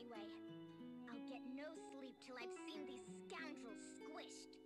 alleyway. I'll get no sleep till I've seen these scoundrels squished.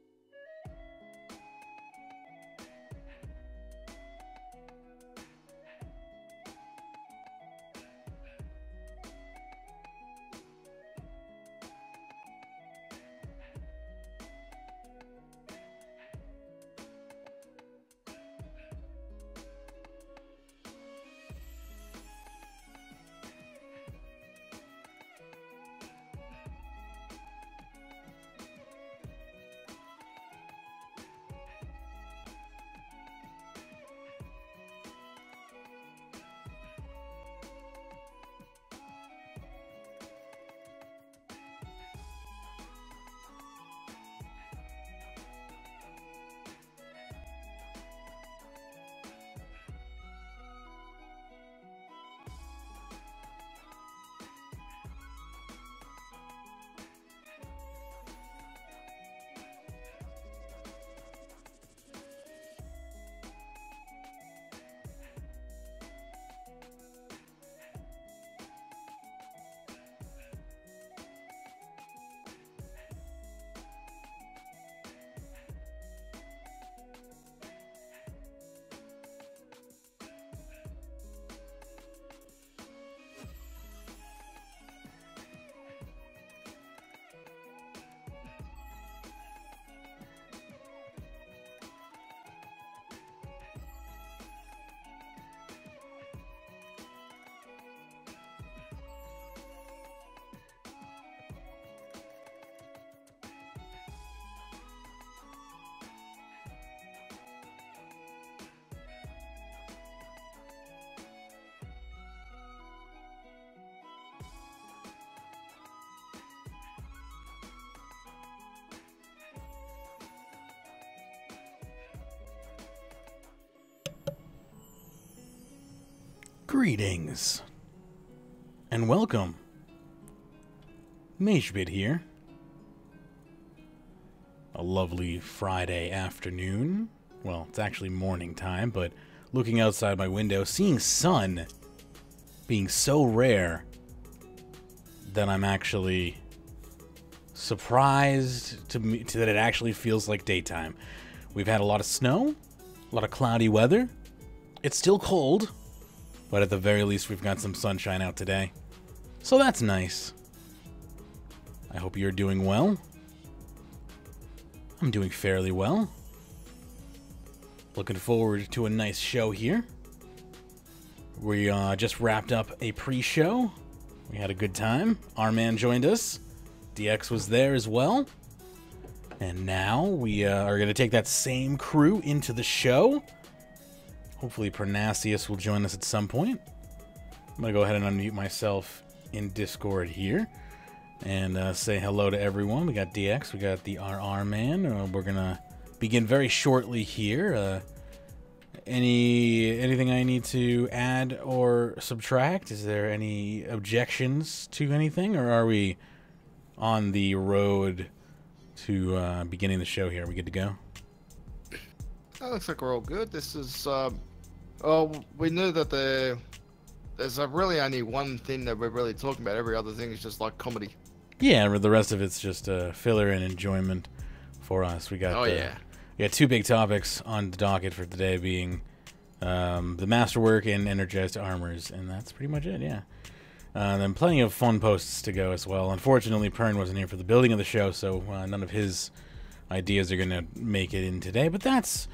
Greetings and welcome. Magebit here. A lovely Friday afternoon. Well, it's actually morning time, but looking outside my window, seeing sun being so rare that I'm actually surprised that it actually feels like daytime. We've had a lot of snow, a lot of cloudy weather. It's still cold, but at the very least we've got some sunshine out today. So that's nice. I hope you're doing well. I'm doing fairly well. Looking forward to a nice show here. We just wrapped up a pre-show. We had a good time. Our man joined us. DX was there as well. And now we are going to take that same crew into the show. Hopefully Pernasius will join us at some point. I'm going to go ahead and unmute myself in Discord here and say hello to everyone. We got DX, we got the RR man. We're going to begin very shortly here. Anything I need to add or subtract? Is there any objections to anything, or are we on the road to beginning the show here? Are we good to go? That looks like we're all good. This is, we knew that there's really only one thing that we're really talking about. Every other thing is just like comedy. Yeah, the rest of it's just filler and enjoyment for us. We got we got two big topics on the docket for today, being the Masterwork and Energized Armors, and that's pretty much it, yeah. Then plenty of fun posts to go as well. Unfortunately, Pern wasn't here for the building of the show, so none of his ideas are going to make it in today, but that's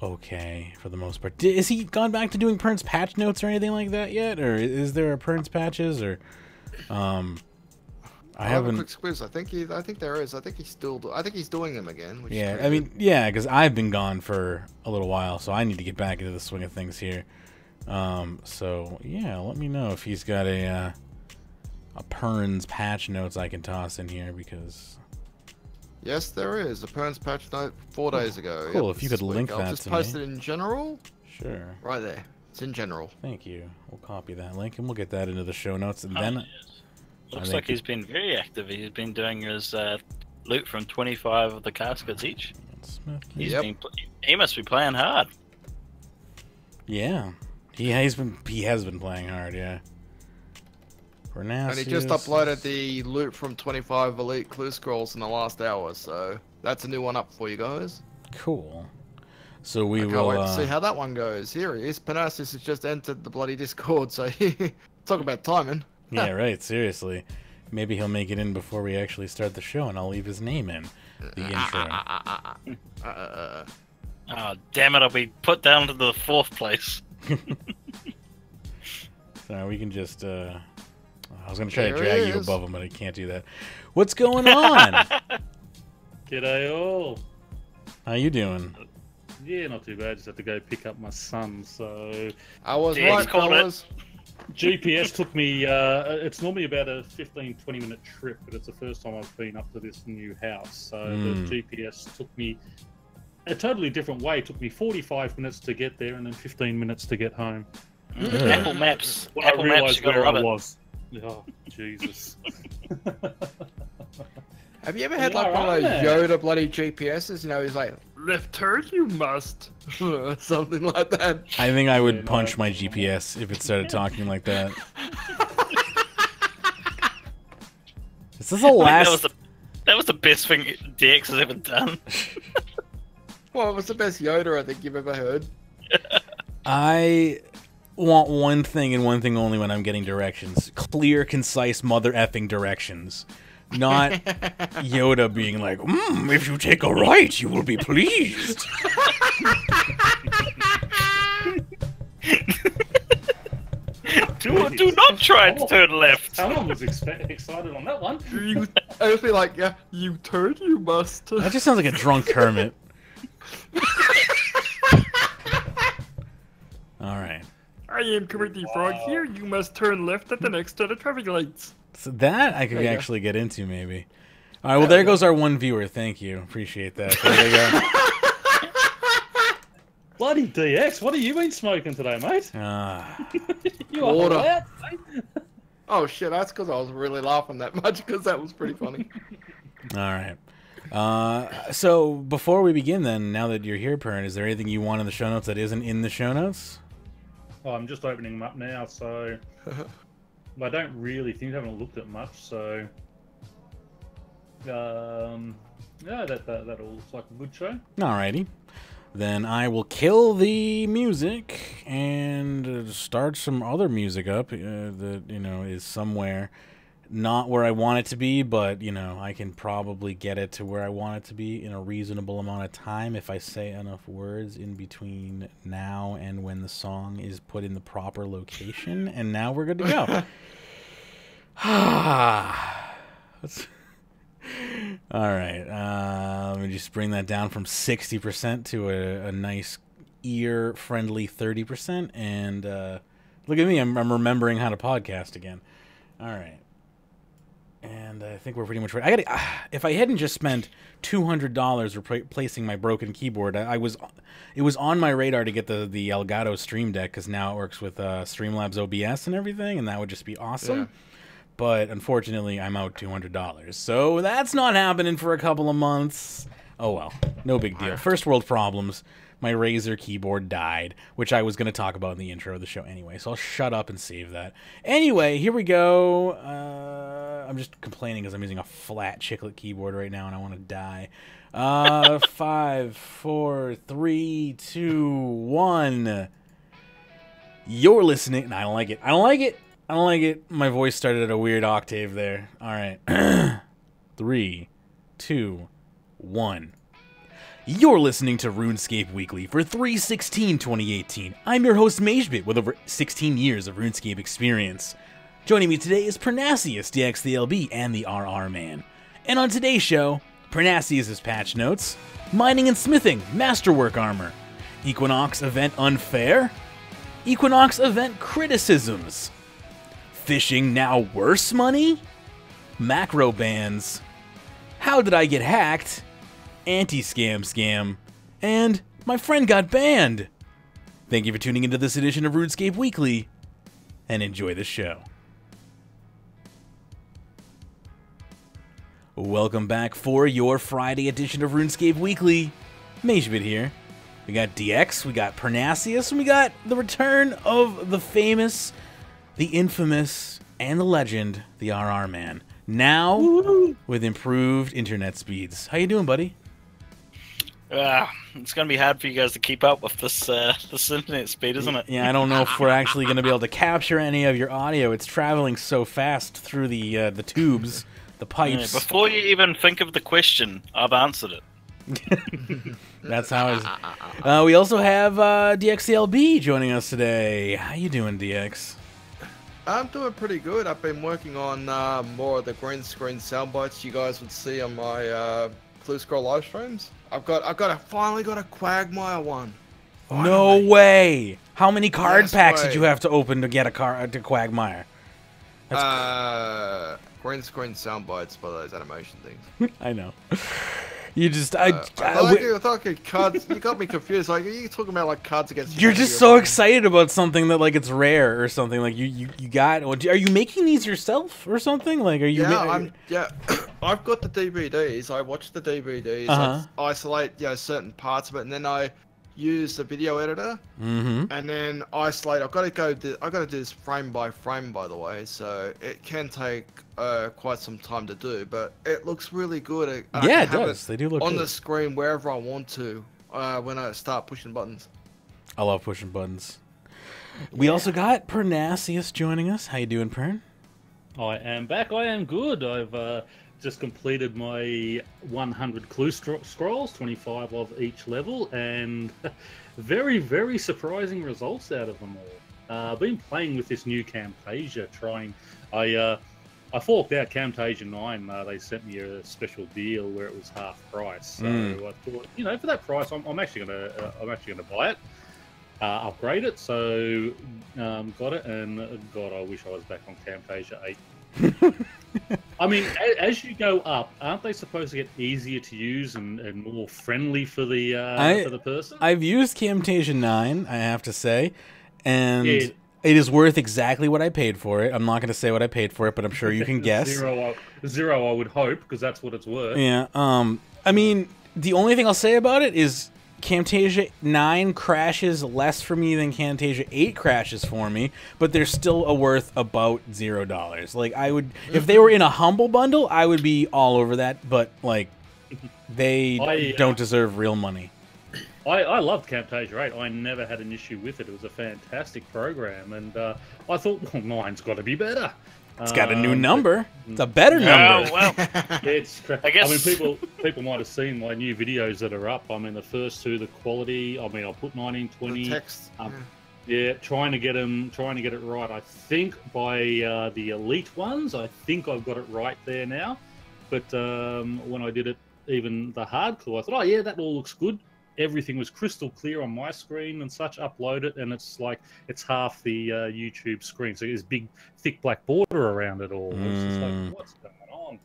okay for the most part. Is he gone back to doing Pern's patch notes or anything like that yet? Or is there a Pern's patches? Or I haven't. Quick squiz. I think there is. I think he's doing them again. Which yeah, I mean, yeah, because I've been gone for a little while, so I need to get back into the swing of things here. So yeah, let me know if he's got a Pern's patch notes I can toss in here, because. Yes, there is. A Pern's patch note 4 days ago. Cool, yep, if you could link that to me. I'll just post it in general. Sure. Right there. It's in general. Thank you. We'll copy that link and we'll get that into the show notes. And then yes. Looks like he's been very active. He's been doing his loot from 25 of the caskets each. He must be playing hard. Yeah. He has been playing hard, yeah. And he just uploaded the loot from 25 Elite Clue Scrolls in the last hour, so that's a new one up for you guys. Cool. So we can't wait to see how that one goes. Here he is. Panassis has just entered the bloody Discord, so talk about timing. Yeah, right. Seriously. Maybe he'll make it in before we actually start the show, and I'll leave his name in the intro. Oh, damn it. I'll be put down to the 4th place. So we can just... I was going to try to drag you above him, but I can't do that. What's going on? G'day all. How you doing? Yeah, not too bad. Just had to go pick up my son, so... I was right, fellas. GPS took me, it's normally about a 15-20 minute trip, but it's the first time I've been up to this new house. So the GPS took me a totally different way. It took me 45 minutes to get there and then 15 minutes to get home. Apple Maps. Well, Apple I realised Maps, where I was. Oh, Jesus. Have you ever had like one of those Yoda bloody GPSs? You know, he's like, left turn you must. Something like that. I think I would punch my GPS if it started talking like that. Is this the last... That was the best thing DX has ever done. Well, it was the best Yoda I think you've ever heard. I want one thing and one thing only when I'm getting directions. Clear, concise, mother effing directions. Not Yoda being like, if you take a right, you will be pleased. Do not try to turn left. Someone was excited on that one. I would be like, yeah, you turn, you must. That just sounds like a drunk Kermit. Alright. I am Kermit the Frog here. You must turn left at the next set of traffic lights. So that I could actually get into, maybe. All right, well, there goes our one viewer. Thank you. Appreciate that. There you go. Bloody DX, what have you been smoking today, mate? You are water. Out, mate. Oh, shit, that's because I was really laughing that much, because that was pretty funny. All right. So, before we begin, then, now that you're here, Pern, is there anything you want in the show notes that isn't in the show notes? Oh, I'm just opening them up now, so... I don't really think I haven't looked at much, so yeah, that all looks like a good show. Alrighty, then I will kill the music and start some other music up that is somewhere not where I want it to be, but I can probably get it to where I want it to be in a reasonable amount of time if I say enough words in between now and when the song is put in the proper location. And now we're good to go. All right. Let me just bring that down from 60% to a nice ear-friendly 30%. And look at me. I'm remembering how to podcast again. All right. And I think we're pretty much ready. If I hadn't just spent $200 replacing my broken keyboard, it was on my radar to get the Elgato Stream Deck because now it works with Streamlabs OBS and everything, and that would just be awesome. Yeah. But unfortunately, I'm out $200, so that's not happening for a couple of months. Oh well, no big deal. First world problems. My Razer keyboard died, which I was going to talk about in the intro of the show anyway, so I'll shut up and save that. Anyway, here we go. I'm just complaining because I'm using a flat chiclet keyboard right now and I want to die. 5, 4, 3, 2, 1. You're listening. No, I don't like it. I don't like it. I don't like it. My voice started at a weird octave there. All right. 3, 2, 1. You're listening to RuneScape Weekly for 3/16/2018. I'm your host, Magebit, with over 16 years of RuneScape experience. Joining me today is Parnassius, DX the LB, and the RR Man. And on today's show, Parnassius' patch notes, mining and smithing, Masterwork armor, Equinox event unfair, Equinox event criticisms, fishing now worse money, macro bans, how did I get hacked, anti-scam scam, and my friend got banned. Thank you for tuning into this edition of RuneScape Weekly, and enjoy the show. Welcome back for your Friday edition of RuneScape Weekly. Magebit here. We got DX, we got Parnassius, and we got the return of the famous, the infamous and the legend, the RR Man. Now with improved internet speeds. How you doing, buddy? It's going to be hard for you guys to keep up with this internet speed, isn't it? Yeah, I don't know if we're actually going to be able to capture any of your audio. It's traveling so fast through the tubes, the pipes. Yeah, before you even think of the question, I've answered it. That's how it's... we also have DXCLB joining us today. How you doing, DX? I'm doing pretty good. I've been working on more of the green screen sound bites you guys would see on my Blue Scroll live streams. Finally got a Quagmire one. Finally. No way! How many card Yes packs way. did you have to open to get a to Quagmire? Green screen sound bites by those animation things. I know. You just I thought cards. You got me confused. Like, are you talking about like cards against? You're just so excited about something that like it's rare or something. Like you got. Are you making these yourself or something? Like, are you? Yeah, I've got the DVDs. I watch the DVDs. I isolate certain parts of it, and then I use the video editor, and then isolate. I got to do this frame by frame, by the way. So it can take quite some time to do, but it looks really good. Yeah, it does. They do look on good. the screen wherever I want to when I start pushing buttons. I love pushing buttons. We also got Pernasius joining us. How you doing, Pern? I am back. I am good. I've just completed my 100 clue scrolls, 25 of each level, and very, very surprising results out of them all. Been playing with this new Camtasia, I forked out Camtasia 9. They sent me a special deal where it was half price. So I thought, for that price, I'm actually gonna buy it, upgrade it. So got it, and God, I wish I was back on Camtasia 8. I mean, as you go up, aren't they supposed to get easier to use and more friendly for the person? I've used Camtasia 9, I have to say, and it is worth exactly what I paid for it. I'm not going to say what I paid for it, but I'm sure you can guess. Zero, I would hope, because that's what it's worth. Yeah. I mean, the only thing I'll say about it is Camtasia 9 crashes less for me than Camtasia 8 crashes for me, but they're still worth about $0. Like, I would, if they were in a humble bundle, I would be all over that, but, like, they don't deserve real money. I loved Camtasia 8. I never had an issue with it. It was a fantastic program, and I thought, well, 9's got to be better. It's got a new number. It's a better number. Oh, well. I mean, people might have seen my new videos that are up. I mean, the first two, the quality. I mean, I'll put 1920. The text. Trying to get it right. I think by the elite ones, I think I've got it right there now. But when I did it, even the hard clue, I thought, oh yeah, that all looks good. Everything was crystal clear on my screen and such. Upload it, and it's like it's half the YouTube screen. So there's big, thick black border around it all. It's just like, what's going on?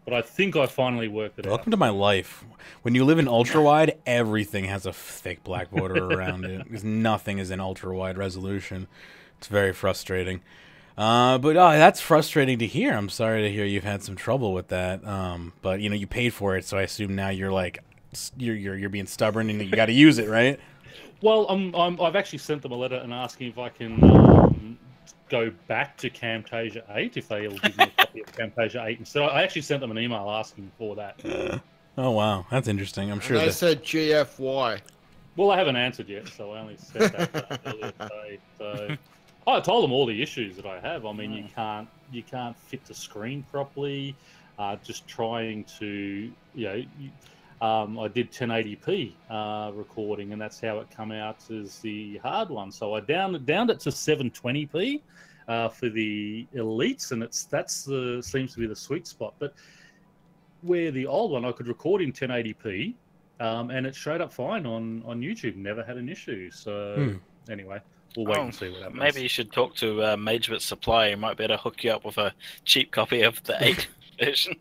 But I think I finally worked it out. Welcome to my life. When you live in ultra wide, everything has a thick black border around it because nothing is in ultra wide resolution. It's very frustrating. But that's frustrating to hear. I'm sorry to hear you've had some trouble with that. But you paid for it, so I assume now you're like. You're being stubborn and you got to use it, right? Well, I've actually sent them a letter and asking if I can go back to Camtasia 8 if they'll give me a copy of Camtasia 8 instead. I actually sent them an email asking for that. Oh wow, that's interesting. I'm sure they said GFY. Well, I haven't answered yet, so I only said that earlier today. So I told them all the issues that I have. I mean, you can't fit the screen properly. Just trying to I did 1080p recording, and that's how it come out as the hard one. So I downed it to 720p for the elites, and that seems to be the sweet spot. But where the old one, I could record in 1080p, and it showed up fine on YouTube. Never had an issue. So anyway, we'll wait and see what happens. Maybe you should talk to MageBit Supply. He might be able to hook you up with a cheap copy of the 8 version.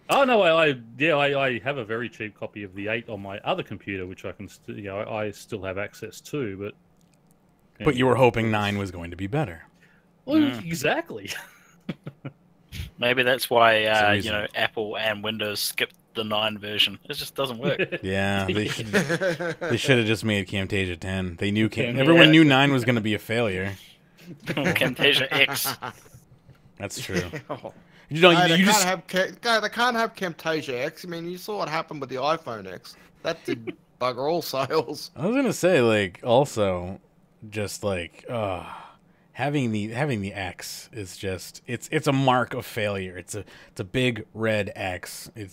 Oh no! I have a very cheap copy of the 8 on my other computer, which I can I still have access to. But you were hoping 9 was going to be better. Well, exactly. Maybe that's why Apple and Windows skipped the 9 version. It just doesn't work. Yeah, they should have just made Camtasia 10. They knew everyone knew 9 was going to be a failure. Camtasia X. That's true. No, You know, they you can't just they can't have Camtasia X. I mean, you saw what happened with the iPhone X. That did bugger all sales. I was gonna say, like, also, just like, having the X is just it's a mark of failure. It's a big red X. It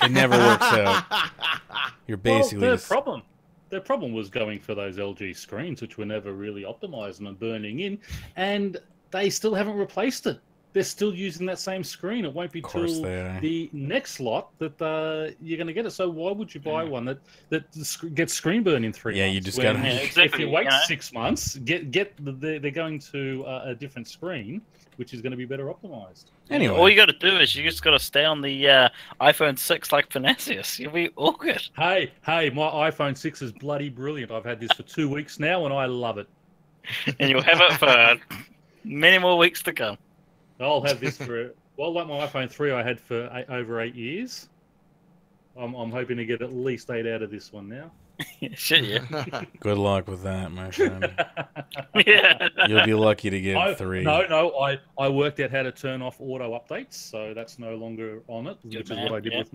never works out. You're basically their problem was going for those LG screens, which were never really optimized and burning in, and they still haven't replaced it. They're still using that same screen. It won't be till the next lot that you're going to get it. So why would you buy one that gets screen burn in 3 months? Yeah, you just got to. Exactly. If you wait 6 months, they're going to a different screen, which is going to be better optimized. Anyway, all you got to do is you just got to stay on the iPhone 6 like Panasius. You'll be all good. Hey, my iPhone 6 is bloody brilliant. I've had this for 2 weeks now, and I love it. And you'll have it for many more weeks to come. I'll have this like my iPhone 3 I had for over 8 years. I'm hoping to get at least 8 out of this one now. Shit, yeah. Good luck with that, my friend. Yeah. You'll be lucky to get 3. No, I worked out how to turn off auto updates, so that's no longer on it, which is what I did with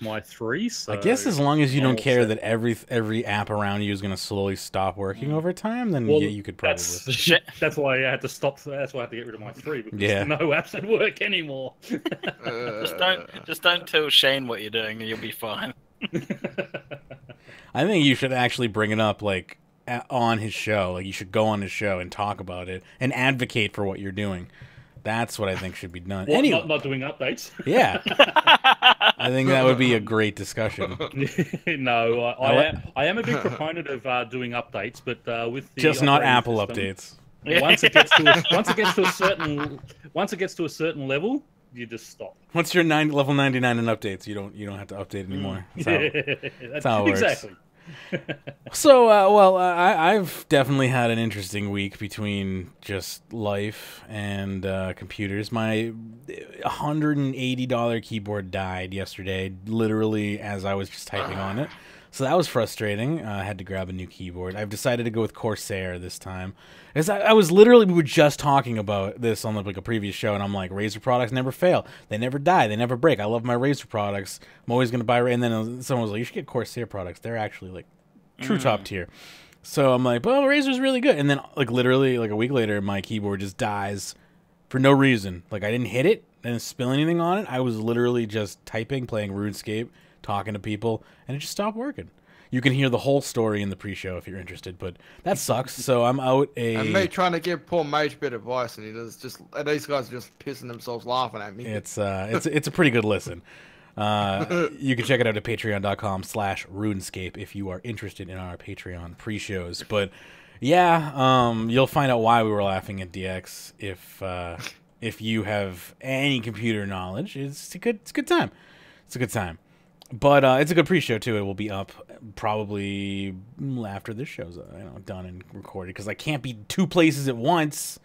my 3. So I guess as long as you don't care that every app around you is going to slowly stop working over time, then yeah, you could probably. That's why I had to stop. That's why I had to get rid of my 3 because no apps that work anymore. Just don't tell Shane what you're doing, and you'll be fine. I think you should actually bring it up, like, on his show. Like, you should go on his show and talk about it and advocate for what you're doing. That's what I think should be done. Well, anyway, not doing updates. Yeah. I think that would be a great discussion. No, I am a big proponent of doing updates, but with the just not Apple system, updates. Once it gets to a certain level, you just stop. Once you're level 99 in updates, you don't have to update anymore. That's how it works. Exactly. So, I've definitely had an interesting week between just life and computers. My $180 keyboard died yesterday, literally as I was just typing on it. So that was frustrating. I had to grab a new keyboard. I've decided to go with Corsair this time. As we were just talking about this on like a previous show, and I'm like, Razer products never fail. They never die. They never break. I love my Razer products. I'm always going to buy. And then someone was like, you should get Corsair products. They're actually like true top tier. So I'm like, well, Razer's really good. And then like literally like a week later, my keyboard just dies for no reason. Like I didn't hit it. I didn't spill anything on it. I was literally just typing, playing Runescape, talking to people, and it just stopped working. You can hear the whole story in the pre-show if you're interested, but that sucks. So I'm out And me trying to give poor Mage bit advice, and these guys are just pissing themselves laughing at me. It's a pretty good listen. You can check it out at patreon.com/RuneScape if you are interested in our Patreon pre-shows. But yeah, you'll find out why we were laughing at DX if you have any computer knowledge. It's a good time. It's a good time. But it's a good pre-show too. It will be up probably after this show's done and recorded because I can't be 2 places at once.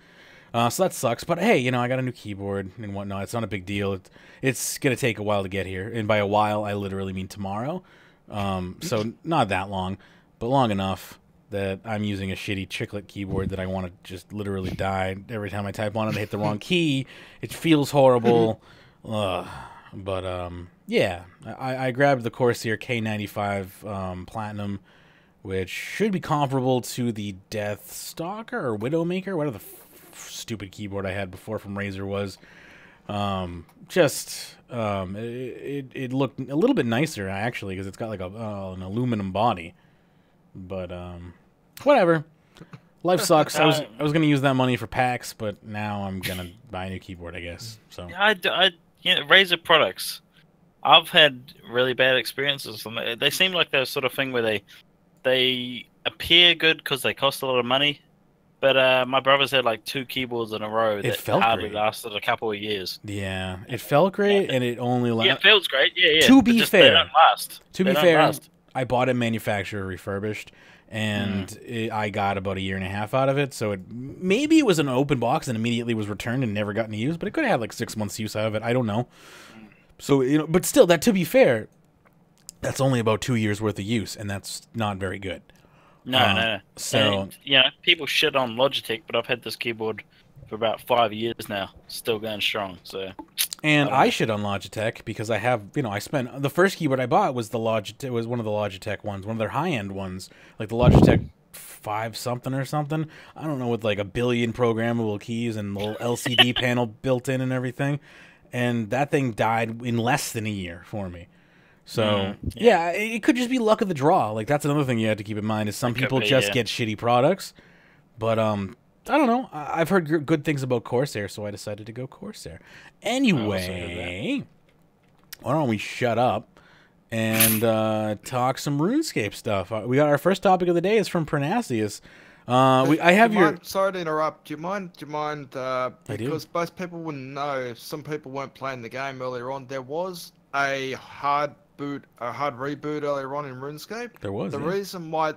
So that sucks. But hey, I got a new keyboard and whatnot. It's not a big deal. It's gonna take a while to get here, and by a while, I literally mean tomorrow. So not that long, but long enough that I'm using a shitty chiclet keyboard that I want to just literally die every time I type on it. I hit the wrong key. It feels horrible. But yeah, I grabbed the Corsair K95 Platinum, which should be comparable to the Deathstalker or Widowmaker, whatever the stupid keyboard I had before from Razer was. It looked a little bit nicer actually because it's got like an aluminum body. But whatever. Life sucks. I was gonna use that money for packs, but now I'm gonna buy a new keyboard, I guess. So Razer products, I've had really bad experiences with them. They seem like that sort of thing where they appear good because they cost a lot of money, but my brothers had like 2 keyboards in a row that hardly lasted a couple of years. Yeah, it felt great, and it only lasted. Yeah, it feels great. Yeah. To be fair, they don't last. I bought it manufacturer refurbished, and I got about 1.5 years out of it. So maybe it was an open box and immediately was returned and never gotten to use, but it could have had like 6 months use out of it. I don't know. So but still, that to be fair, that's only about 2 years worth of use, and that's not very good. No. So And, people shit on Logitech, but I've had this keyboard for about 5 years now, still going strong. So, and I shit on Logitech because I have, I spent the first keyboard I bought was was one of the Logitech ones, one of their high end ones, like the Logitech 5 something or something. I don't know, with like 1 billion programmable keys and the little LCD panel built in and everything. And that thing died in less than a year for me. So yeah, it could just be luck of the draw. Like that's another thing you have to keep in mind is some people just get shitty products. But I don't know. I've heard good things about Corsair, so I decided to go Corsair. Anyway, why don't we shut up and talk some RuneScape stuff? We got our first topic of the day is from Pernasius. Sorry to interrupt. Do you mind? Because most people wouldn't know. Some people weren't playing the game earlier on. There was a hard reboot earlier on in RuneScape. There was. The reason why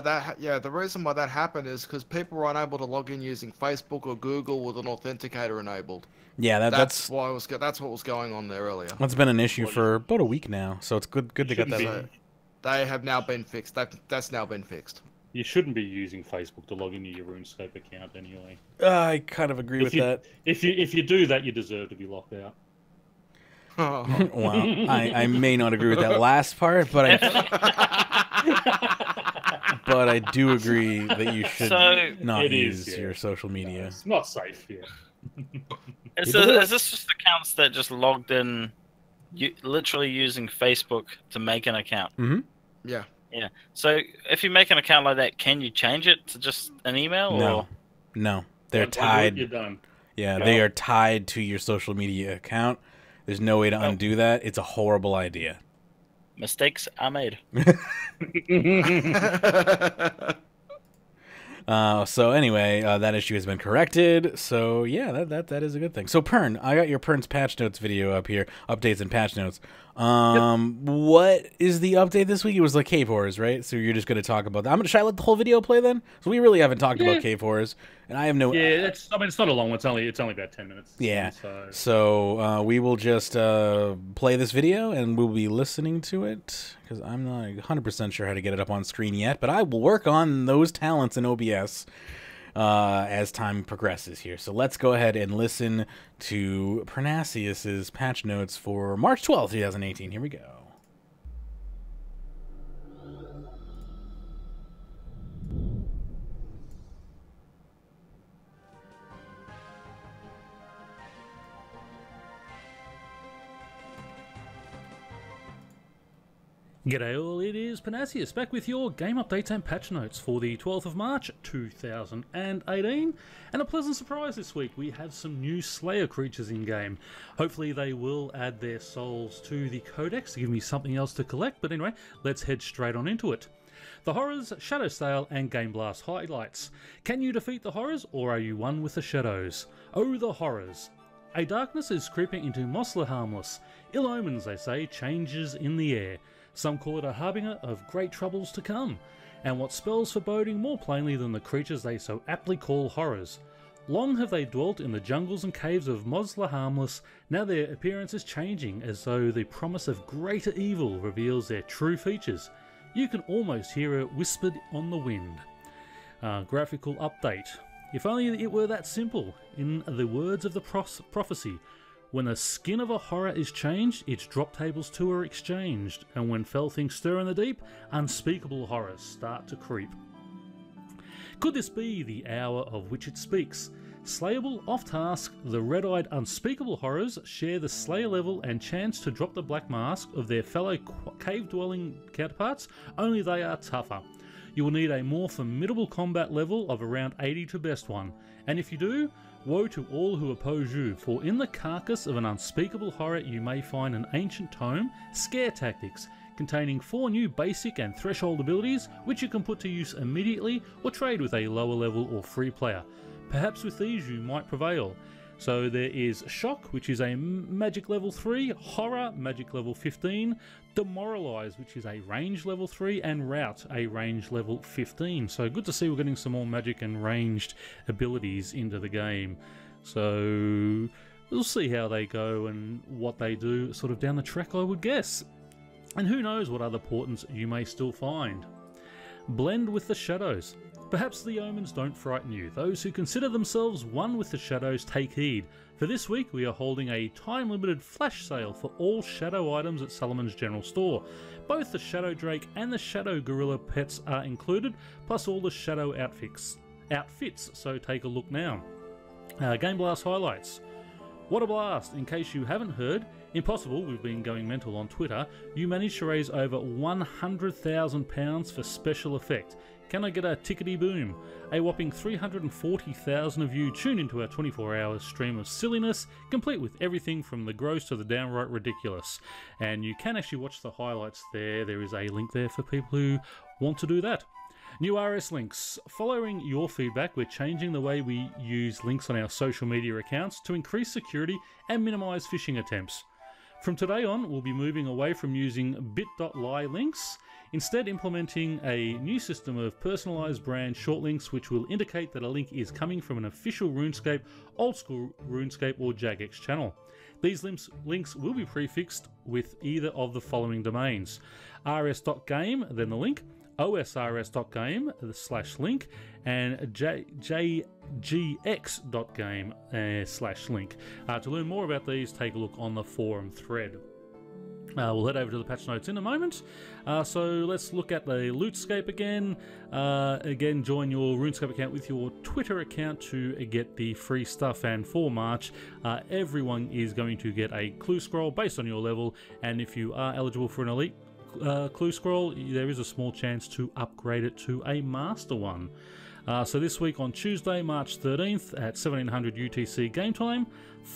that happened is because people were unable to log in using Facebook or Google with an authenticator enabled. Yeah, that's what was going on there earlier. That's been an issue for about a week now, so it's good to get that. So they have now been fixed. That's now been fixed. You shouldn't be using Facebook to log into your RuneScape account anyway. I kind of agree with that. If you do that, you deserve to be locked out. Well, I may not agree with that last part, but I do agree that you should not use your social media. It's not safe. Yeah. Is this just accounts that just logged in, literally using Facebook to make an account? Mm-hmm. Yeah. Yeah. So if you make an account like that, can you change it to just an email? No. They're tied. You're done. Yeah, they are tied to your social media account. There's no way to undo that. It's a horrible idea. Mistakes are made. So anyway, that issue has been corrected. So yeah, that is a good thing. So Pern, I got your Pern's patch notes video up here. Updates and patch notes. What is the update this week? It was like cave horrors, right? So you're just going to talk about that. Should I let the whole video play then? So we really haven't talked about cave horrors, and I have no. Yeah, it's not a long one. It's only about 10 minutes. Yeah. So we will just play this video, and we'll be listening to it because I'm not 100% sure how to get it up on screen yet, but I will work on those talents in OBS as time progresses here. So let's go ahead and listen to Pernasius's patch notes for March 12th, 2018. Here we go. G'day all, it is Pernasius back with your game updates and patch notes for the 12th of March 2018, and a pleasant surprise this week, we have some new Slayer creatures in game. Hopefully they will add their souls to the codex to give me something else to collect, but anyway, let's head straight on into it. The Horrors, Shadow Stale and Game Blast highlights. Can you defeat the Horrors, or are you one with the Shadows? Oh, the Horrors. A darkness is creeping into Mosler Harmless. Ill omens, they say, changes in the air. Some call it a harbinger of great troubles to come, and what spells foreboding more plainly than the creatures they so aptly call horrors. Long have they dwelt in the jungles and caves of Mosler Harmless, now their appearance is changing as though the promise of greater evil reveals their true features. You can almost hear it whispered on the wind. Graphical update. If only it were that simple. In the words of the prophecy, when the skin of a horror is changed, its drop tables too are exchanged, and when fell things stir in the deep, unspeakable horrors start to creep. Could this be the hour of which it speaks? Slayable off task, the red-eyed unspeakable horrors share the Slayer level and chance to drop the black mask of their fellow cave-dwelling counterparts, only they are tougher. You will need a more formidable combat level of around 80 to best one, and if you do, woe to all who oppose you, for in the carcass of an unspeakable horror you may find an ancient tome, Scare Tactics, containing 4 new basic and threshold abilities which you can put to use immediately or trade with a lower level or free player. Perhaps with these you might prevail. So there is Shock, which is a magic level 3, Horror, magic level 15, Demoralize, which is a range level 3, and Rout, a range level 15. So good to see we're getting some more magic and ranged abilities into the game. So we'll see how they go and what they do sort of down the track, I would guess. And who knows what other portents you may still find. Blend with the shadows. Perhaps the omens don't frighten you. Those who consider themselves one with the shadows take heed. For this week we are holding a time-limited flash sale for all shadow items at Solomon's General Store. Both the Shadow Drake and the Shadow Gorilla pets are included, plus all the shadow outfits, so take a look now. Game Blast highlights. What a blast! In case you haven't heard, Impossible, we've been going mental on Twitter, you managed to raise over £100,000 for special effect. Can I get a tickety boom? A whopping 340,000 of you tuned into our 24-hour stream of silliness, complete with everything from the gross to the downright ridiculous. And you can actually watch the highlights there. There is a link there for people who want to do that. New RS links. Following your feedback, we're changing the way we use links on our social media accounts to increase security and minimise phishing attempts. From today on, we'll be moving away from using bit.ly links, instead implementing a new system of personalised brand short links which will indicate that a link is coming from an official Runescape, old school Runescape or Jagex channel. These links will be prefixed with either of the following domains: rs.game, then the link, osrs.game/link, and jgx.game/link. To learn more about these, take a look on the forum thread. We'll head over to the patch notes in a moment. So let's look at the Lootescape again. Again, join your Runescape account with your Twitter account to get the free stuff. And for March, everyone is going to get a clue scroll based on your level. And if you are eligible for an elite clue scroll, there is a small chance to upgrade it to a master one. So this week on Tuesday, March 13th at 1700 UTC game time,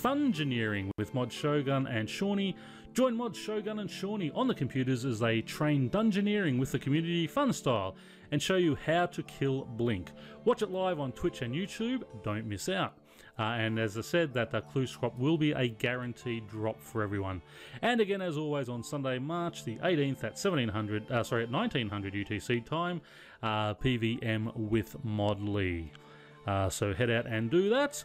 Fungineering with Mod Shogun and Shawnee. Join Mod Shogun and Shawnee on the computers as they train dungeoneering with the community fun style and show you how to kill Blink. Watch it live on Twitch and YouTube, don't miss out. And as I said, that clue swap will be a guaranteed drop for everyone. And again, as always, on Sunday, March the 18th at 1900 UTC time, PVM with Mod Lee. So head out and do that.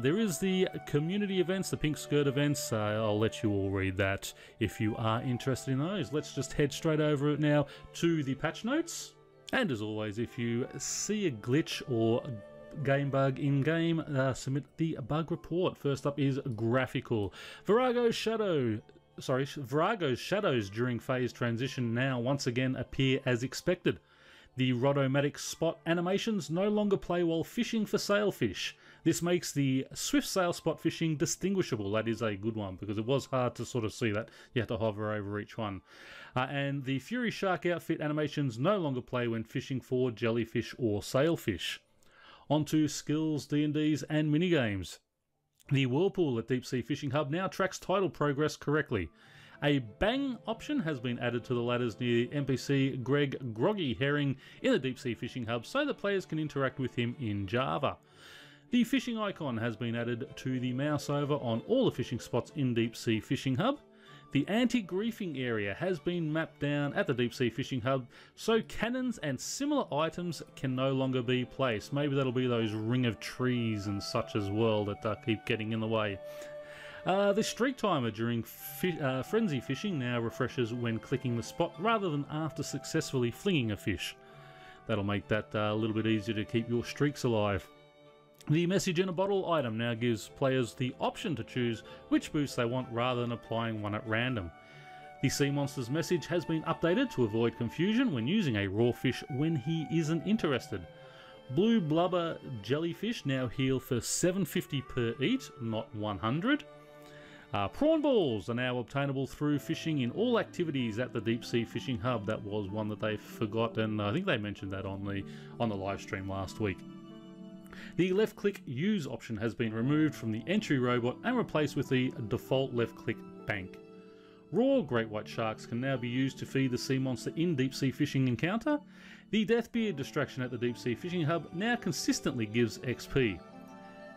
There is the community events, the pink skirt events. I'll let you all read that if you are interested in those. Let's just head straight over now to the patch notes. And as always, if you see a glitch or game bug in game, submit the bug report. First up is graphical. Virago's shadows during phase transition now once again appear as expected. The Rotomatic spot animations no longer play while fishing for sailfish. This makes the swift sail spot fishing distinguishable. That is a good one because it was hard to sort of see that. You have to hover over each one. And the Fury Shark outfit animations no longer play when fishing for jellyfish or sailfish. Onto skills, D&Ds and minigames. The Whirlpool at Deep Sea Fishing Hub now tracks title progress correctly. A bang option has been added to the ladders near NPC Greg Groggy Herring in the Deep Sea Fishing Hub so that players can interact with him in Java. The fishing icon has been added to the mouse over on all the fishing spots in Deep Sea Fishing Hub. The anti-griefing area has been mapped down at the Deep Sea Fishing Hub, so cannons and similar items can no longer be placed. Maybe that'll be those ring of trees and such as well that keep getting in the way. The streak timer during frenzy fishing now refreshes when clicking the spot rather than after successfully flinging a fish. That'll make that a little bit easier to keep your streaks alive. The message in a bottle item now gives players the option to choose which boost they want rather than applying one at random. The Sea Monster's message has been updated to avoid confusion when using a raw fish when he isn't interested. Blue blubber jellyfish now heal for 750 per eat, not 100. Prawn balls are now obtainable through fishing in all activities at the Deep Sea Fishing Hub. That was one that they forgot, and I think they mentioned that on the live stream last week. The left-click use option has been removed from the entry robot and replaced with the default left-click bank. Raw great white sharks can now be used to feed the sea monster in Deep Sea Fishing Encounter. The Deathbeard distraction at the Deep Sea Fishing Hub now consistently gives XP.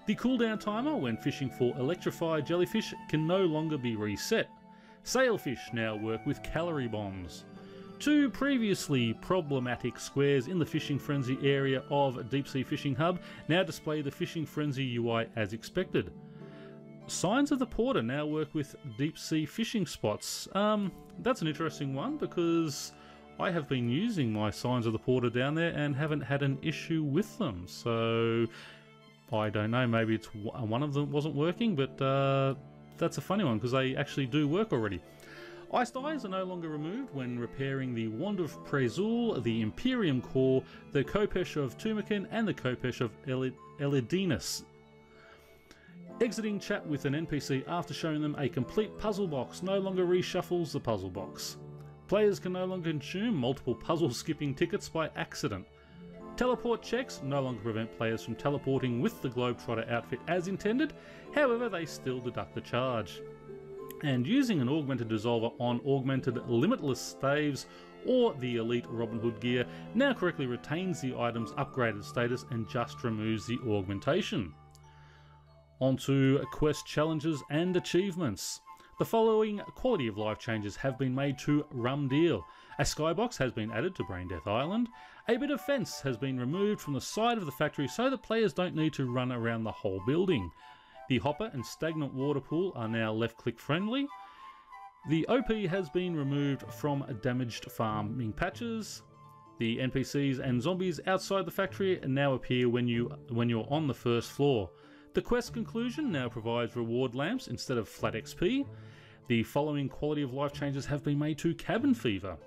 The cooldown timer when fishing for electrified jellyfish can no longer be reset. Sailfish now work with calorie bombs. Two previously problematic squares in the Fishing Frenzy area of Deep Sea Fishing Hub now display the Fishing Frenzy UI as expected. Signs of the Porter now work with deep sea fishing spots. That's an interesting one because I have been using my Signs of the Porter down there and haven't had an issue with them. So I don't know, maybe it's one of them wasn't working, but that's a funny one because they actually do work already. Ice dyes are no longer removed when repairing the Wand of Prezul, the Imperium Core, the Kopesh of Tumakin, and the Kopesh of Elidinus. Exiting chat with an NPC after showing them a complete puzzle box no longer reshuffles the puzzle box. Players can no longer consume multiple puzzle skipping tickets by accident. Teleport checks no longer prevent players from teleporting with the Globetrotter outfit as intended, however they still deduct the charge. And using an augmented dissolver on augmented limitless staves or the elite Robin Hood gear now correctly retains the item's upgraded status and just removes the augmentation. Onto quest challenges and achievements. The following quality of life changes have been made to Rum Deal. A skybox has been added to Brain Death Island. A bit of fence has been removed from the side of the factory so that players don't need to run around the whole building. The hopper and stagnant water pool are now left-click friendly. The OP has been removed from damaged farming patches. The NPCs and zombies outside the factory now appear when you're on the first floor. The quest conclusion now provides reward lamps instead of flat XP. The following quality of life changes have been made to Cabin Fever.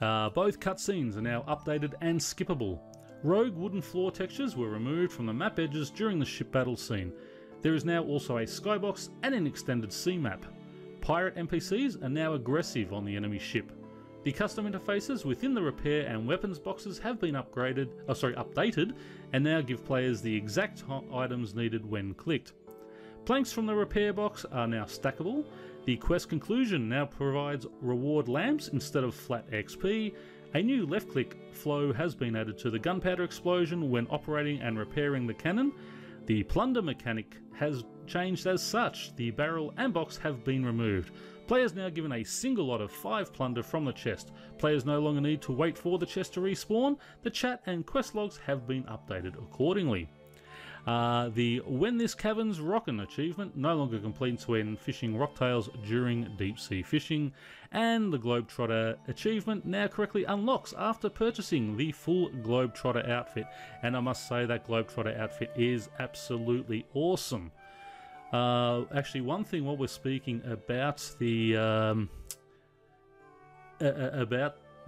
Both cutscenes are now updated and skippable. Rogue wooden floor textures were removed from the map edges during the ship battle scene. There is now also a skybox and an extended sea map. Pirate NPCs are now aggressive on the enemy ship. The custom interfaces within the repair and weapons boxes have been updated and now give players the exact items needed when clicked. Planks from the repair box are now stackable. The quest conclusion now provides reward lamps instead of flat XP. A new left-click flow has been added to the gunpowder explosion when operating and repairing the cannon. The plunder mechanic has changed as such. The barrel and box have been removed. Players now given a single lot of 5 plunder from the chest. Players no longer need to wait for the chest to respawn. The chat and quest logs have been updated accordingly. The When This Cavern's Rockin' achievement no longer completes when fishing rocktails during deep sea fishing, and the Globetrotter achievement now correctly unlocks after purchasing the full Globetrotter outfit, and I must say that Globetrotter outfit is absolutely awesome. Actually, one thing while we're speaking about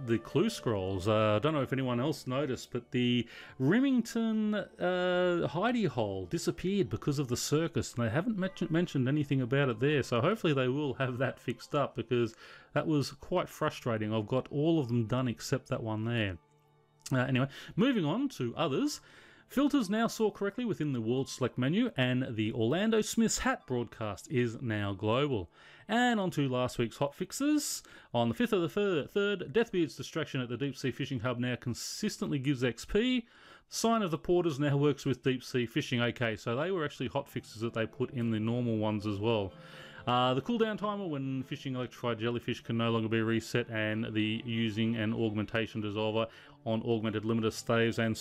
the clue scrolls, I don't know if anyone else noticed, but the Remington hidey hole disappeared because of the circus, and they haven't mentioned anything about it there, so hopefully they will have that fixed up, because that was quite frustrating. I've got all of them done except that one there. Anyway, moving on to others. Filters now sort correctly within the World Select menu, and the Orlando Smith's Hat broadcast is now global. And on to last week's hotfixes. On the 5th of the 3rd, Deathbeard's distraction at the Deep Sea Fishing Hub now consistently gives XP. Sign of the Porters now works with Deep Sea Fishing. Okay, so they were actually hotfixes that they put in the normal ones as well. The cooldown timer when fishing electrified jellyfish can no longer be reset, and the using an augmentation dissolver on augmented limited staves and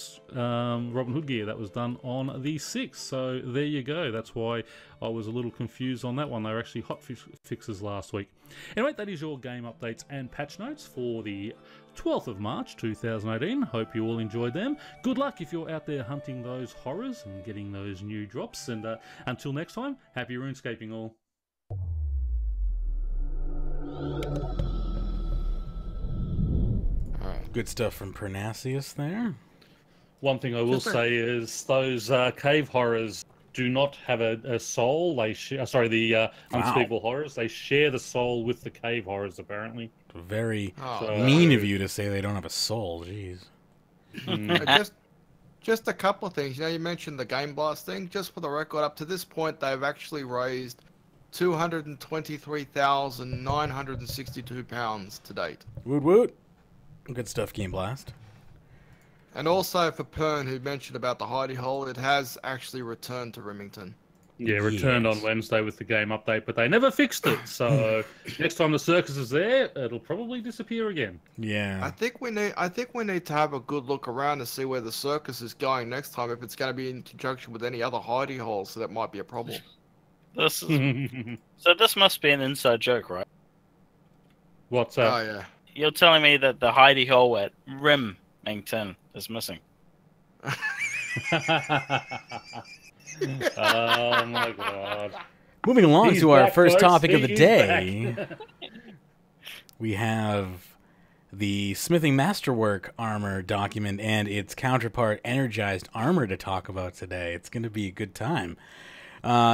Robin Hood gear, that was done on the 6th. So there you go. That's why I was a little confused on that one. They were actually hot fixes last week. Anyway, that is your game updates and patch notes for the 12th of March 2018. Hope you all enjoyed them. Good luck if you're out there hunting those horrors and getting those new drops. And until next time, happy RuneScaping all. Good stuff from Pernasius there. One thing I will say is those cave horrors do not have a soul. They the unspeakable horrors. They share the soul with the cave horrors, apparently. Very mean of you to say they don't have a soul. Jeez. Just a couple of things. You know, you mentioned the Game Blast thing. Just for the record, up to this point, they've actually raised £223,962 to date. Woot woot. Good stuff, Game Blast. And also for Pern, who mentioned about the hidey hole, it has actually returned to Remington. Yeah, returned on Wednesday with the game update, but they never fixed it. So next time the circus is there, it'll probably disappear again. Yeah. I think we need to have a good look around to see where the circus is going next time. If it's going to be in conjunction with any other hidey holes, so that might be a problem. So this must be an inside joke, right? What's that? Oh yeah. you're telling me that the hidey hole at Remington is missing? Oh my god. Moving along He's to our back, first folks. topic of the He is day, back. we have the Smithing Masterwork armor document and its counterpart, Energized Armor, to talk about today. It's going to be a good time.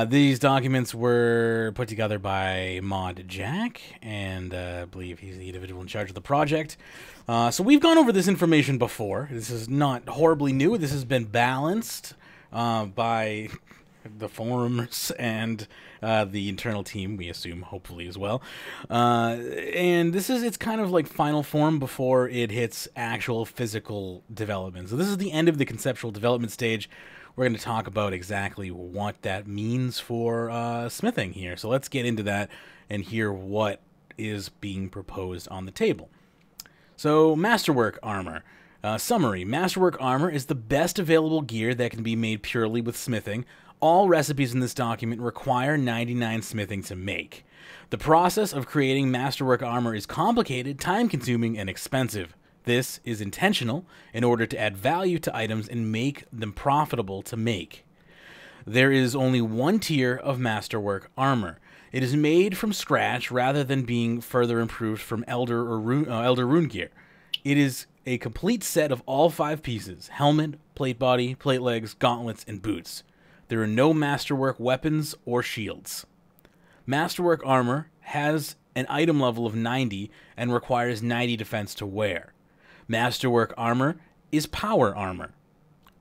These documents were put together by Mod Jack, and I believe he's the individual in charge of the project. So we've gone over this information before. This is not horribly new. This has been balanced by the forums and the internal team, we assume, hopefully as well. And it's kind of like final form before it hits actual physical development. So this is the end of the conceptual development stage. We're going to talk about exactly what that means for smithing here. So let's get into that and hear what is being proposed on the table. So, Masterwork Armor. Summary. Masterwork Armor is the best available gear that can be made purely with smithing. All recipes in this document require 99 smithing to make. The process of creating Masterwork Armor is complicated, time-consuming, and expensive. This is intentional in order to add value to items and make them profitable to make. There is only one tier of Masterwork Armor. It is made from scratch rather than being further improved from Elder Rune gear. It is a complete set of all 5 pieces: helmet, plate body, plate legs, gauntlets, and boots. There are no Masterwork weapons or shields. Masterwork Armor has an item level of 90 and requires 90 defense to wear. Masterwork Armor is power armor.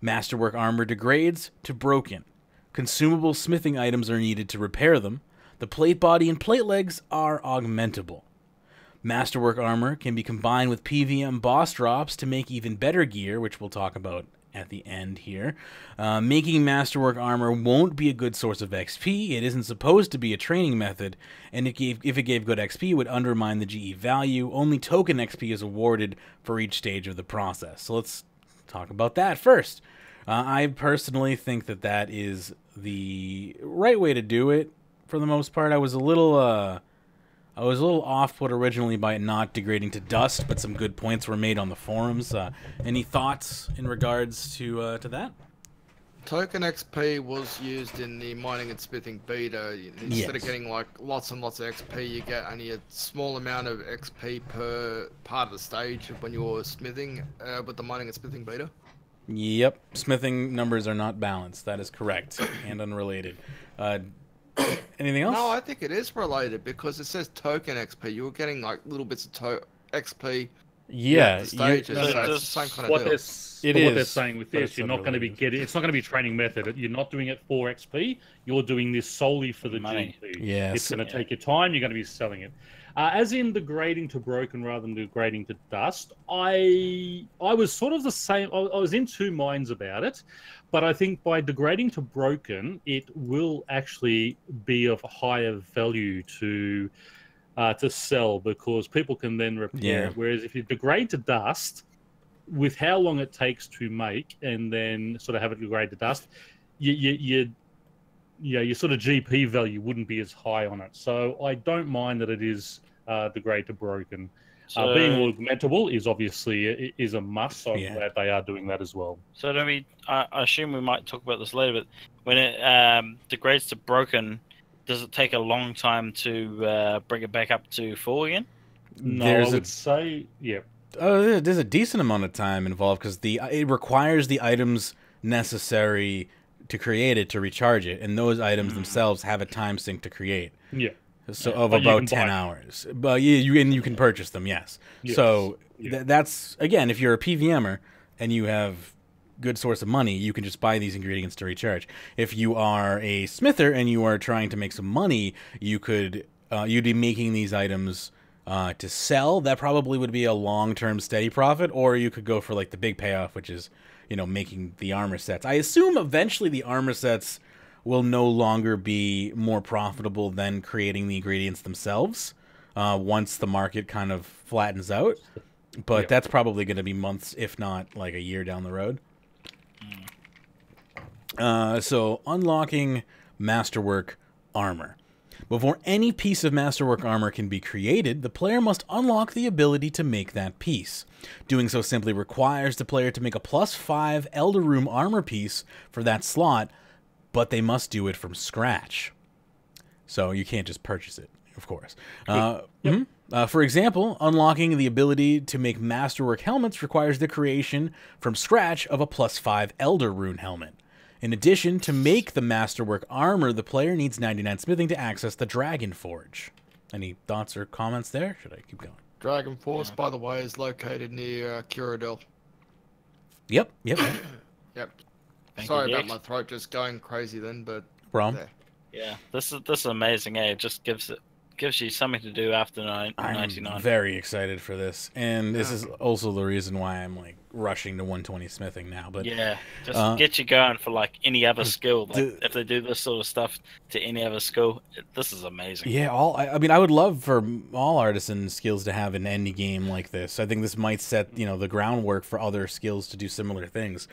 Masterwork Armor degrades to broken. Consumable smithing items are needed to repair them. The plate body and plate legs are augmentable. Masterwork Armor can be combined with PVM boss drops to make even better gear, which we'll talk about at the end here. Making Masterwork Armor won't be a good source of XP. It isn't supposed to be a training method, and if it gave good XP, it would undermine the GE value. Only token XP is awarded for each stage of the process. So let's talk about that first. I personally think that is the right way to do it for the most part. I was a little off-put originally by it not degrading to dust, but some good points were made on the forums. Any thoughts in regards to that? Token XP was used in the mining and smithing beta. Instead of getting like lots and lots of XP, you get only a small amount of XP per part of the stage when you're smithing with the mining and smithing beta. Yep, smithing numbers are not balanced. That is correct and unrelated. Anything else? No, I think it is related because it says token XP. You were getting like little bits of XP. Yeah, stages. So it's the same kind of deal. What they're saying with this, you're not going to be getting. It's not going to be training method. You're not doing it for XP. You're doing this solely for the money. GP. Yes. It's going to take your time. You're going to be selling it. As in degrading to broken rather than degrading to dust, I was sort of the same. I was in two minds about it, but I think by degrading to broken, it will actually be of higher value to sell because people can then repair it. Whereas if you degrade to dust, with how long it takes to make and then sort of have it degrade to dust, your sort of GP value wouldn't be as high on it. So I don't mind that it is degrade to broken. So, being augmentable is obviously is a must. So I'm glad they are doing that as well. So I assume we might talk about this later, but when it degrades to broken, does it take a long time to bring it back up to full again? No, I would say, yeah. Oh, there's a decent amount of time involved because it requires the items necessary to create it to recharge it, and those items themselves have a time sink to create. Yeah. So of about 10 hours. But you can purchase them, yes. So that's, again, if you're a PVMer and you have good source of money, you can just buy these ingredients to recharge. If you are a smither and you are trying to make some money, you'd be making these items to sell. That probably would be a long-term steady profit, or you could go for like the big payoff, which is, making the armor sets. I assume eventually the armor sets will no longer be more profitable than creating the ingredients themselves once the market kind of flattens out. But that's probably going to be months, if not like a year down the road. So unlocking Masterwork Armor. Before any piece of Masterwork armor can be created, the player must unlock the ability to make that piece. Doing so simply requires the player to make a +5 Elder Rune armor piece for that slot, but they must do it from scratch. So you can't just purchase it, of course. For example, unlocking the ability to make Masterwork helmets requires the creation from scratch of a +5 Elder Rune helmet. In addition, to make the Masterwork armor, the player needs 99 smithing to access the Dragon Forge. Any thoughts or comments there? Should I keep going? Dragon Force, by the way, is located near Curadel. Yep. Yep. Sorry you, about Dex. my throat just going crazy then, but Brom? there. Yeah, this is amazing. Eh? It just gives you something to do after 99. I'm very excited for this, and this is also the reason why I'm like rushing to 120 smithing now. But Yeah, just get you going for like any other skill. Like if they do this sort of stuff to any other skill, this is amazing. yeah, I mean, I would love for all artisan skills to have an indie game like this. I think this might set the groundwork for other skills to do similar things.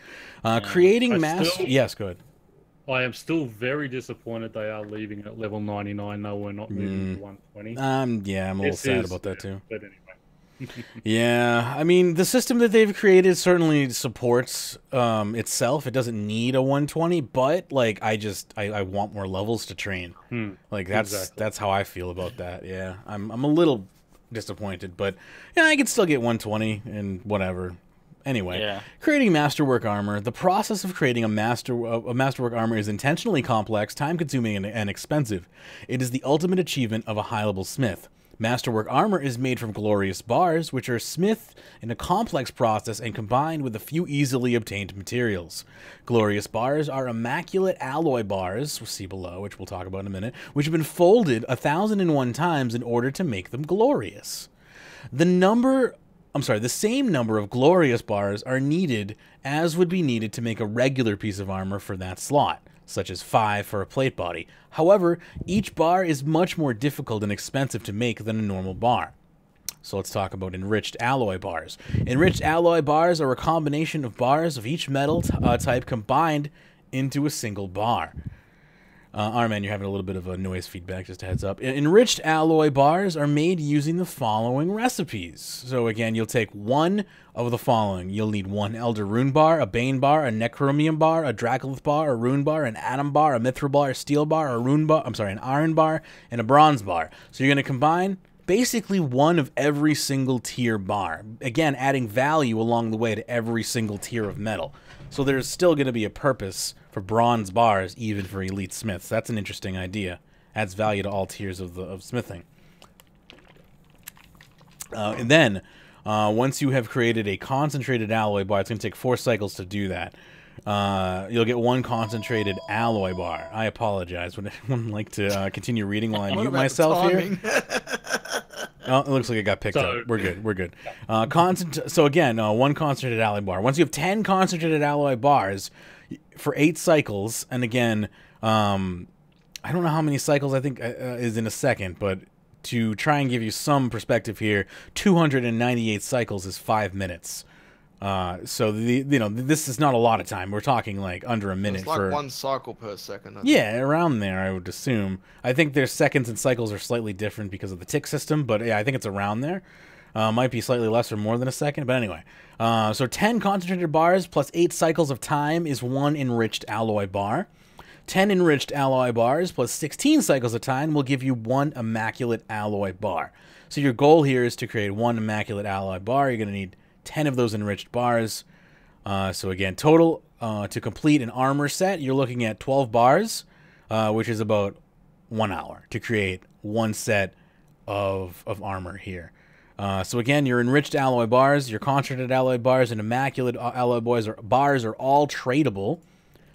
Creating yes, go ahead. I am still very disappointed they are leaving at level 99. No, we're not moving to 120. Yeah, I'm a little sad about that too. But anyway. Yeah, I mean, the system that they've created certainly supports itself. It doesn't need a 120, but like I want more levels to train. Like that's how I feel about that. Yeah, I'm a little disappointed, but yeah, I could still get 120 and whatever. Anyway, creating Masterwork armor. The process of creating a Masterwork armor is intentionally complex, time-consuming, and expensive. It is the ultimate achievement of a high-level smith. Masterwork armor is made from glorious bars, which are smithed in a complex process and combined with a few easily obtained materials. Glorious bars are immaculate alloy bars, we'll see below, which we'll talk about in a minute, which have been folded 1,001 times in order to make them glorious. The same number of glorious bars are needed as would be needed to make a regular piece of armor for that slot, such as 5 for a plate body. However, each bar is much more difficult and expensive to make than a normal bar. So let's talk about enriched alloy bars. Enriched alloy bars are a combination of bars of each metal type combined into a single bar. Arman, you're having a little bit of a noise feedback, just a heads up. Enriched alloy bars are made using the following recipes. So again, you'll take one of the following. You'll need 1 Elder Rune bar, a Bane bar, a Necromium bar, a Dracolith bar, a Rune bar, an Atom bar, a Mithril bar, a Steel bar, an Iron bar, and a Bronze bar. So you're going to combine basically one of every single tier bar. Again, adding value along the way to every single tier of metal. So there's still going to be a purpose for bronze bars, even for elite smiths. That's an interesting idea. Adds value to all tiers of smithing. And then, once you have created a concentrated alloy bar, it's going to take 4 cycles to do that. You'll get 1 concentrated alloy bar. I apologize. Would anyone like to continue reading while I mute myself here? Oh, it looks like it got picked up. We're good. We're good. So again, 1 concentrated alloy bar. Once you have 10 concentrated alloy bars for 8 cycles, and again, I don't know how many cycles I think is in a second, but to try and give you some perspective here, 298 cycles is 5 minutes. So this is not a lot of time. We're talking like under a minute. It's like 1 cycle per second. Yeah, around there, I would assume. I think their seconds and cycles are slightly different because of the tick system, but yeah, I think it's around there. Might be slightly less or more than a second, but anyway. So 10 concentrated bars plus 8 cycles of time is 1 enriched alloy bar. 10 enriched alloy bars plus 16 cycles of time will give you 1 immaculate alloy bar. So your goal here is to create 1 immaculate alloy bar. You're going to need 10 of those enriched bars. So again, total to complete an armor set, you're looking at 12 bars, which is about 1 hour to create 1 set of armor here. So again, your enriched alloy bars, your concentrated alloy bars, and immaculate alloy bars are all tradable.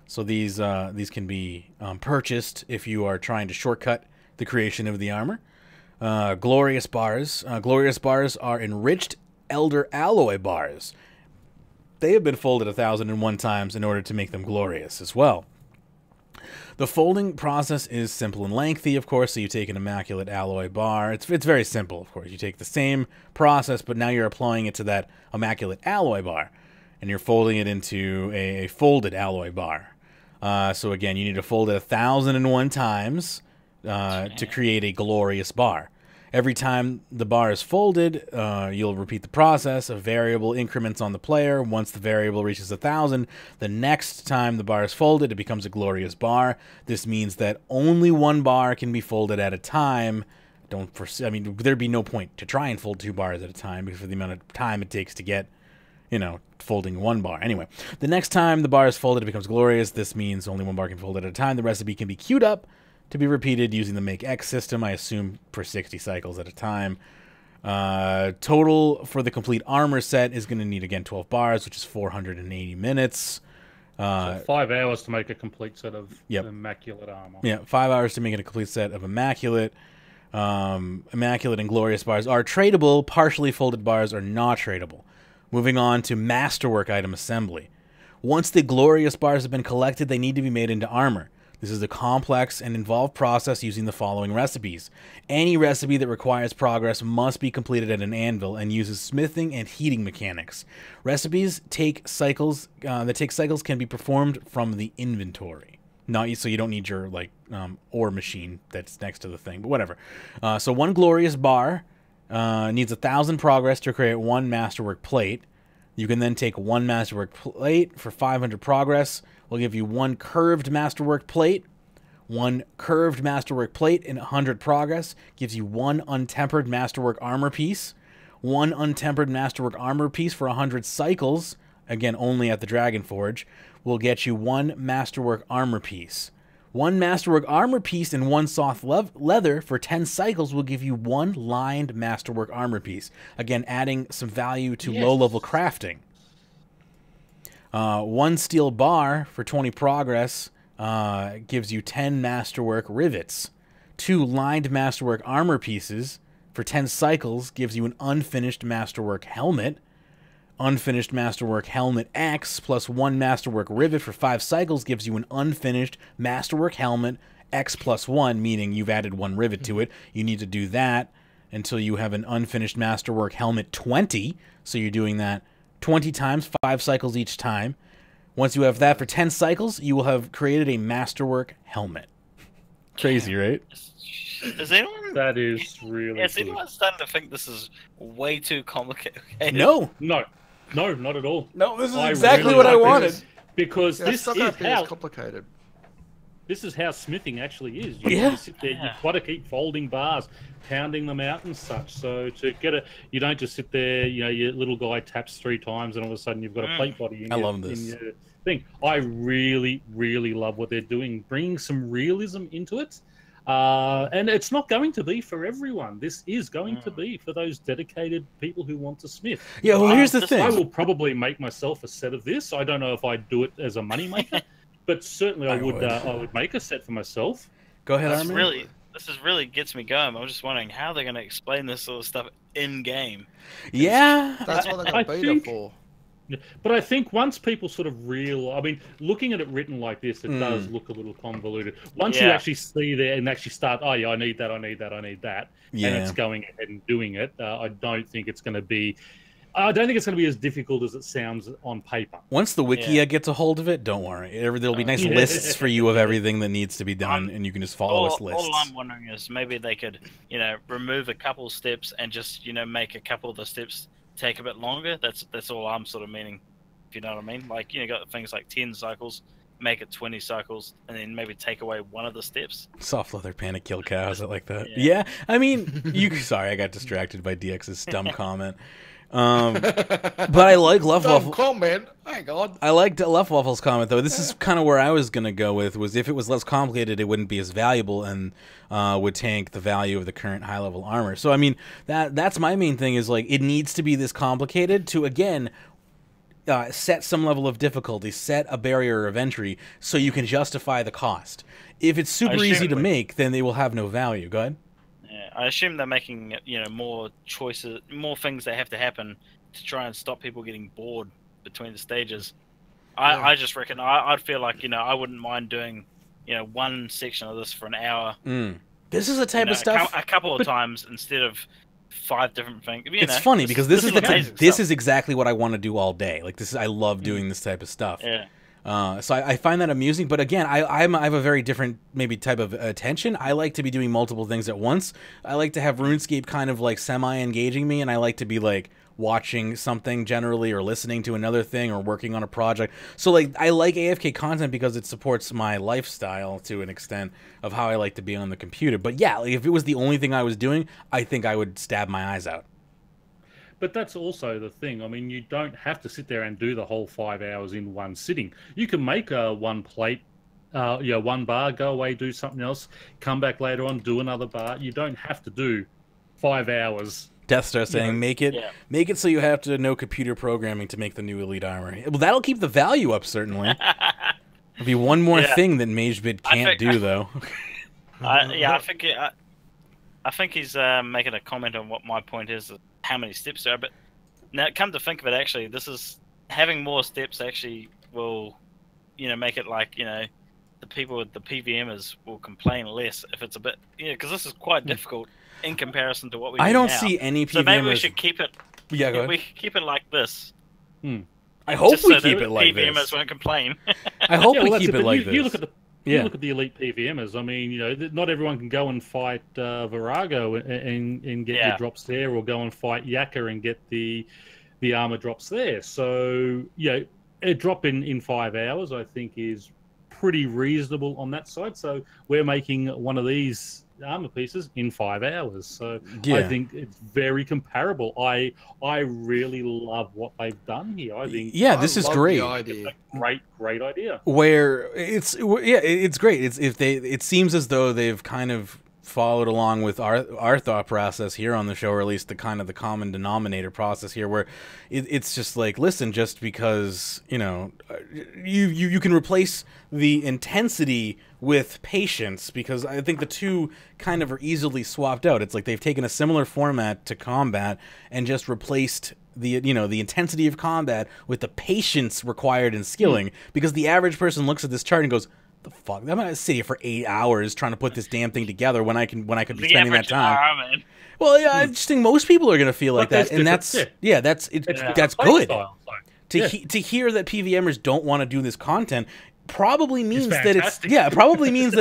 So these can be purchased if you are trying to shortcut the creation of the armor. Glorious bars. Glorious bars are enriched Elder alloy bars. They have been folded 1,001 times in order to make them glorious as well. The folding process is simple and lengthy, of course, so you take an immaculate alloy bar. It's very simple, of course. You take the same process, but now you're applying it to that immaculate alloy bar, and you're folding it into a folded alloy bar. So again, you need to fold it 1,001 times to create a glorious bar. Every time the bar is folded, you'll repeat the process of variable increments on the player. Once the variable reaches 1,000, the next time the bar is folded, it becomes a glorious bar. This means that only one bar can be folded at a time. There'd be no point to try and fold 2 bars at a time because of the amount of time it takes to get, folding 1 bar. Anyway, the next time the bar is folded, it becomes glorious. This means only 1 bar can fold at a time. The recipe can be queued up to be repeated using the Make X system, I assume, for 60 cycles at a time. Total for the complete armor set is going to need, again, 12 bars, which is 480 minutes. So 5 hours to make a complete set of Immaculate armor. Yeah, 5 hours to make it a complete set of Immaculate. Immaculate and Glorious bars are tradable. Partially folded bars are not tradable. Moving on to Masterwork item assembly. Once the Glorious bars have been collected, they need to be made into armor. This is a complex and involved process using the following recipes. Any recipe that requires progress must be completed at an anvil and uses smithing and heating mechanics. Recipes take cycles can be performed from the inventory. So you don't need your ore machine that's next to the thing, but whatever. So 1 glorious bar needs 1,000 progress to create 1 masterwork plate. You can then take 1 masterwork plate for 500 progress. We'll give you 1 curved masterwork plate. 1 curved masterwork plate and 100 progress gives you 1 untempered masterwork armor piece. 1 untempered masterwork armor piece for 100 cycles, again only at the Dragon Forge, will get you 1 masterwork armor piece. 1 masterwork armor piece and 1 soft leather for 10 cycles will give you 1 lined masterwork armor piece. Again, adding some value to low-level crafting. 1 steel bar for 20 progress gives you 10 masterwork rivets. 2 lined masterwork armor pieces for 10 cycles gives you an unfinished masterwork helmet. Unfinished masterwork helmet X plus 1 masterwork rivet for 5 cycles gives you an unfinished masterwork helmet X plus 1, meaning you've added 1 rivet to it. You need to do that until you have an unfinished masterwork helmet 20. So you're doing that 20 times, 5 cycles each time. Once you have that for 10 cycles, you will have created a masterwork helmet. Crazy, right? Is anyone... That is really Is anyone starting to think this is way too complicated? No, not at all. No, this is exactly what I wanted. Because this is how complicated. This is how smithing actually is. You sit there, you've got to keep folding bars, pounding them out and such. So to get it, you don't just sit there, your little guy taps 3 times and all of a sudden you've got a plate body in your thing. I really, really love what they're doing, bringing some realism into it. And it's not going to be for everyone. This is going to be for those dedicated people who want to smith. Yeah, well, here's the thing. I will probably make myself a set of this. I don't know if I'd do it as a moneymaker. But certainly I would make a set for myself. Go ahead, Armin. This really gets me going. I'm just wondering how they're going to explain this sort of stuff in-game. Yeah. That's what they're going to beta for. But I think once people sort of looking at it written like this, it does look a little convoluted. Once you actually see there and actually start, I need that, and it's going ahead and doing it, I don't think it's going to be as difficult as it sounds on paper. Once the Wikia gets a hold of it, don't worry. There'll be nice lists for you of everything that needs to be done, and you can just follow us lists. All I'm wondering is maybe they could, remove a couple steps and just, make a couple of the steps take a bit longer. That's all I'm sort of meaning, if you know what I mean. Like, got things like 10 cycles, make it 20 cycles, and then maybe take away one of the steps. Soft leather panic kill cow, is it like that? Yeah. I mean, sorry, I got distracted by DX's dumb comment. But I like Luftwaffle. Comment. Hang on. I liked Luftwaffle's comment though. This is kind of where I was gonna go with, was if it was less complicated, it wouldn't be as valuable and would tank the value of the current high level armor. So I mean, that's my main thing, is like, it needs to be this complicated to again set some level of difficulty, set a barrier of entry, so you can justify the cost. If it's super easy to make, then they will have no value. Go ahead. I assume they're making, more choices, more things that have to happen to try and stop people getting bored between the stages. I just reckon I'd feel like, I wouldn't mind doing, one section of this for an hour. This is the type of stuff a couple of times instead of 5 different things. It's funny because this is exactly what I want to do all day. Like, I love doing this type of stuff. Yeah. So I find that amusing, but again, I have a very different maybe type of attention. I like to be doing multiple things at once. I like to have RuneScape kind of like semi-engaging me, and I like to be like watching something generally, or listening to another thing, or working on a project. So like I like AFK content because it supports my lifestyle to an extent of how I like to be on the computer. But yeah, like if it was the only thing I was doing, I think I would stab my eyes out. But that's also the thing. I mean, you don't have to sit there and do the whole 5 hours in one sitting. You can make one plate, one bar, go away, do something else, come back later on, do another bar. You don't have to do 5 hours. Death Star saying, make it so you have to know computer programming to make the new Elite Armor. Well, that'll keep the value up, certainly. It'll be one more thing that MageBid can't do, though. I think he's making a comment on what my point is, how many steps there are. But now, come to think of it, actually, this is having more steps. Actually, will make it like the people with the PVMers will complain less if it's a bit because this is quite difficult in comparison to what we. I don't now. see any PVMers. So maybe we should keep it. Yeah, go ahead. We keep it like this. I hope just we so keep the it like PVMers this. won't complain. I hope we keep it like this. You look at the. You look at the elite PVMers. I mean, not everyone can go and fight Virago and get your drops there, or go and fight Yaka and get the armor drops there. So, a drop in 5 hours, I think, is pretty reasonable on that side. So we're making one of these armor pieces in 5 hours. So I think it's very comparable. I really love what they've done here. I think this is great. It's a great idea. Where it's great. It seems as though they've kind of followed along with our thought process here on the show, or at least the common denominator process here, where it's just like, listen, just because you can replace the intensity with patience, because I think the two kind of are easily swapped out. It's like they've taken a similar format to combat and just replaced the intensity of combat with the patience required in skilling, because the average person looks at this chart and goes, the fuck, I'm gonna sit here for 8 hours trying to put this damn thing together when I could be spending that time. Well, yeah, I just think most people are gonna feel like that, and that's good. To hear that PVMers don't want to do this content probably means that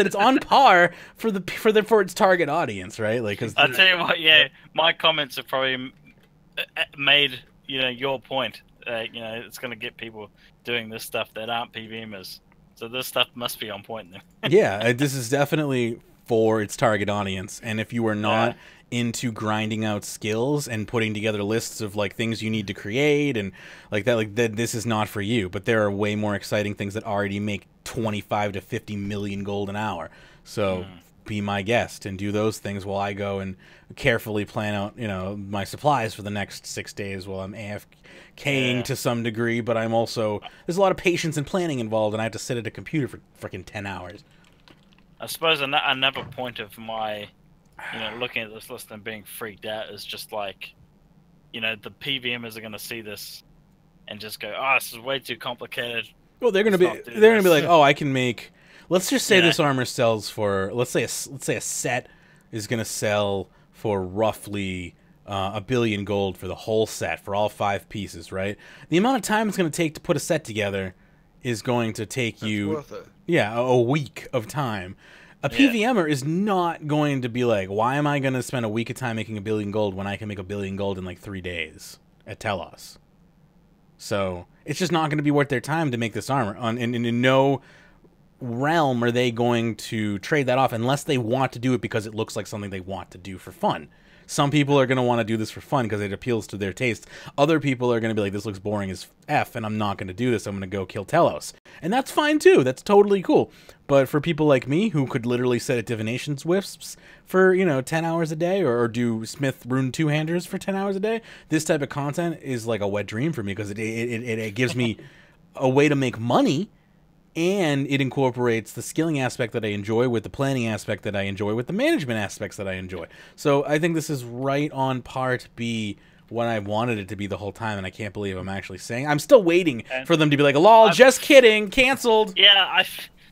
it's on par for its target audience, right? Like, cause I'll tell you what, my comments have probably made your point. It's gonna get people doing this stuff that aren't PVMers. So this stuff must be on point then. Yeah, this is definitely for its target audience. And if you are not into grinding out skills and putting together lists of like things you need to create and like that, this is not for you. But there are way more exciting things that already make 25 to 50 million gold an hour. So be my guest and do those things while I go and carefully plan out, my supplies for the next 6 days while I'm AFKing to some degree. But I'm also, there's a lot of patience and planning involved, and I have to sit at a computer for freaking 10 hours. I suppose another point of my, looking at this list and being freaked out is just like, the PVMers are going to see this and just go, oh, this is way too complicated. Well, they're going to be like, oh, I can make. Let's just say this armor sells for, let's say a set is going to sell for roughly $1 billion gold for the whole set, for all 5 pieces, right? The amount of time it's going to take to put a set together is going to take worth it. a week of time. A PVMer is not going to be like, why am I going to spend a week of time making $1 billion gold when I can make $1 billion gold in like 3 days at Telos? So it's just not going to be worth their time to make this armor. In no realm are they going to trade that off unless they want to do it because it looks like something they want to do for fun. Some people are going to want to do this for fun because it appeals to their taste. Other people are going to be like, this looks boring as F, and I'm not going to do this. I'm going to go kill Telos. And that's fine, too. That's totally cool. But for people like me, who could literally sit at Divination's Wisps for, 10 hours a day, or do Smith Rune two-handers for 10 hours a day, this type of content is like a wet dream for me because it gives me a way to make money. And it incorporates the skilling aspect that I enjoy with the planning aspect that I enjoy with the management aspects that I enjoy. So I think this is right on par to be what I wanted it to be the whole time, and I can't believe I'm actually saying. I'm still waiting for them to be like, lol, just kidding, canceled. Yeah,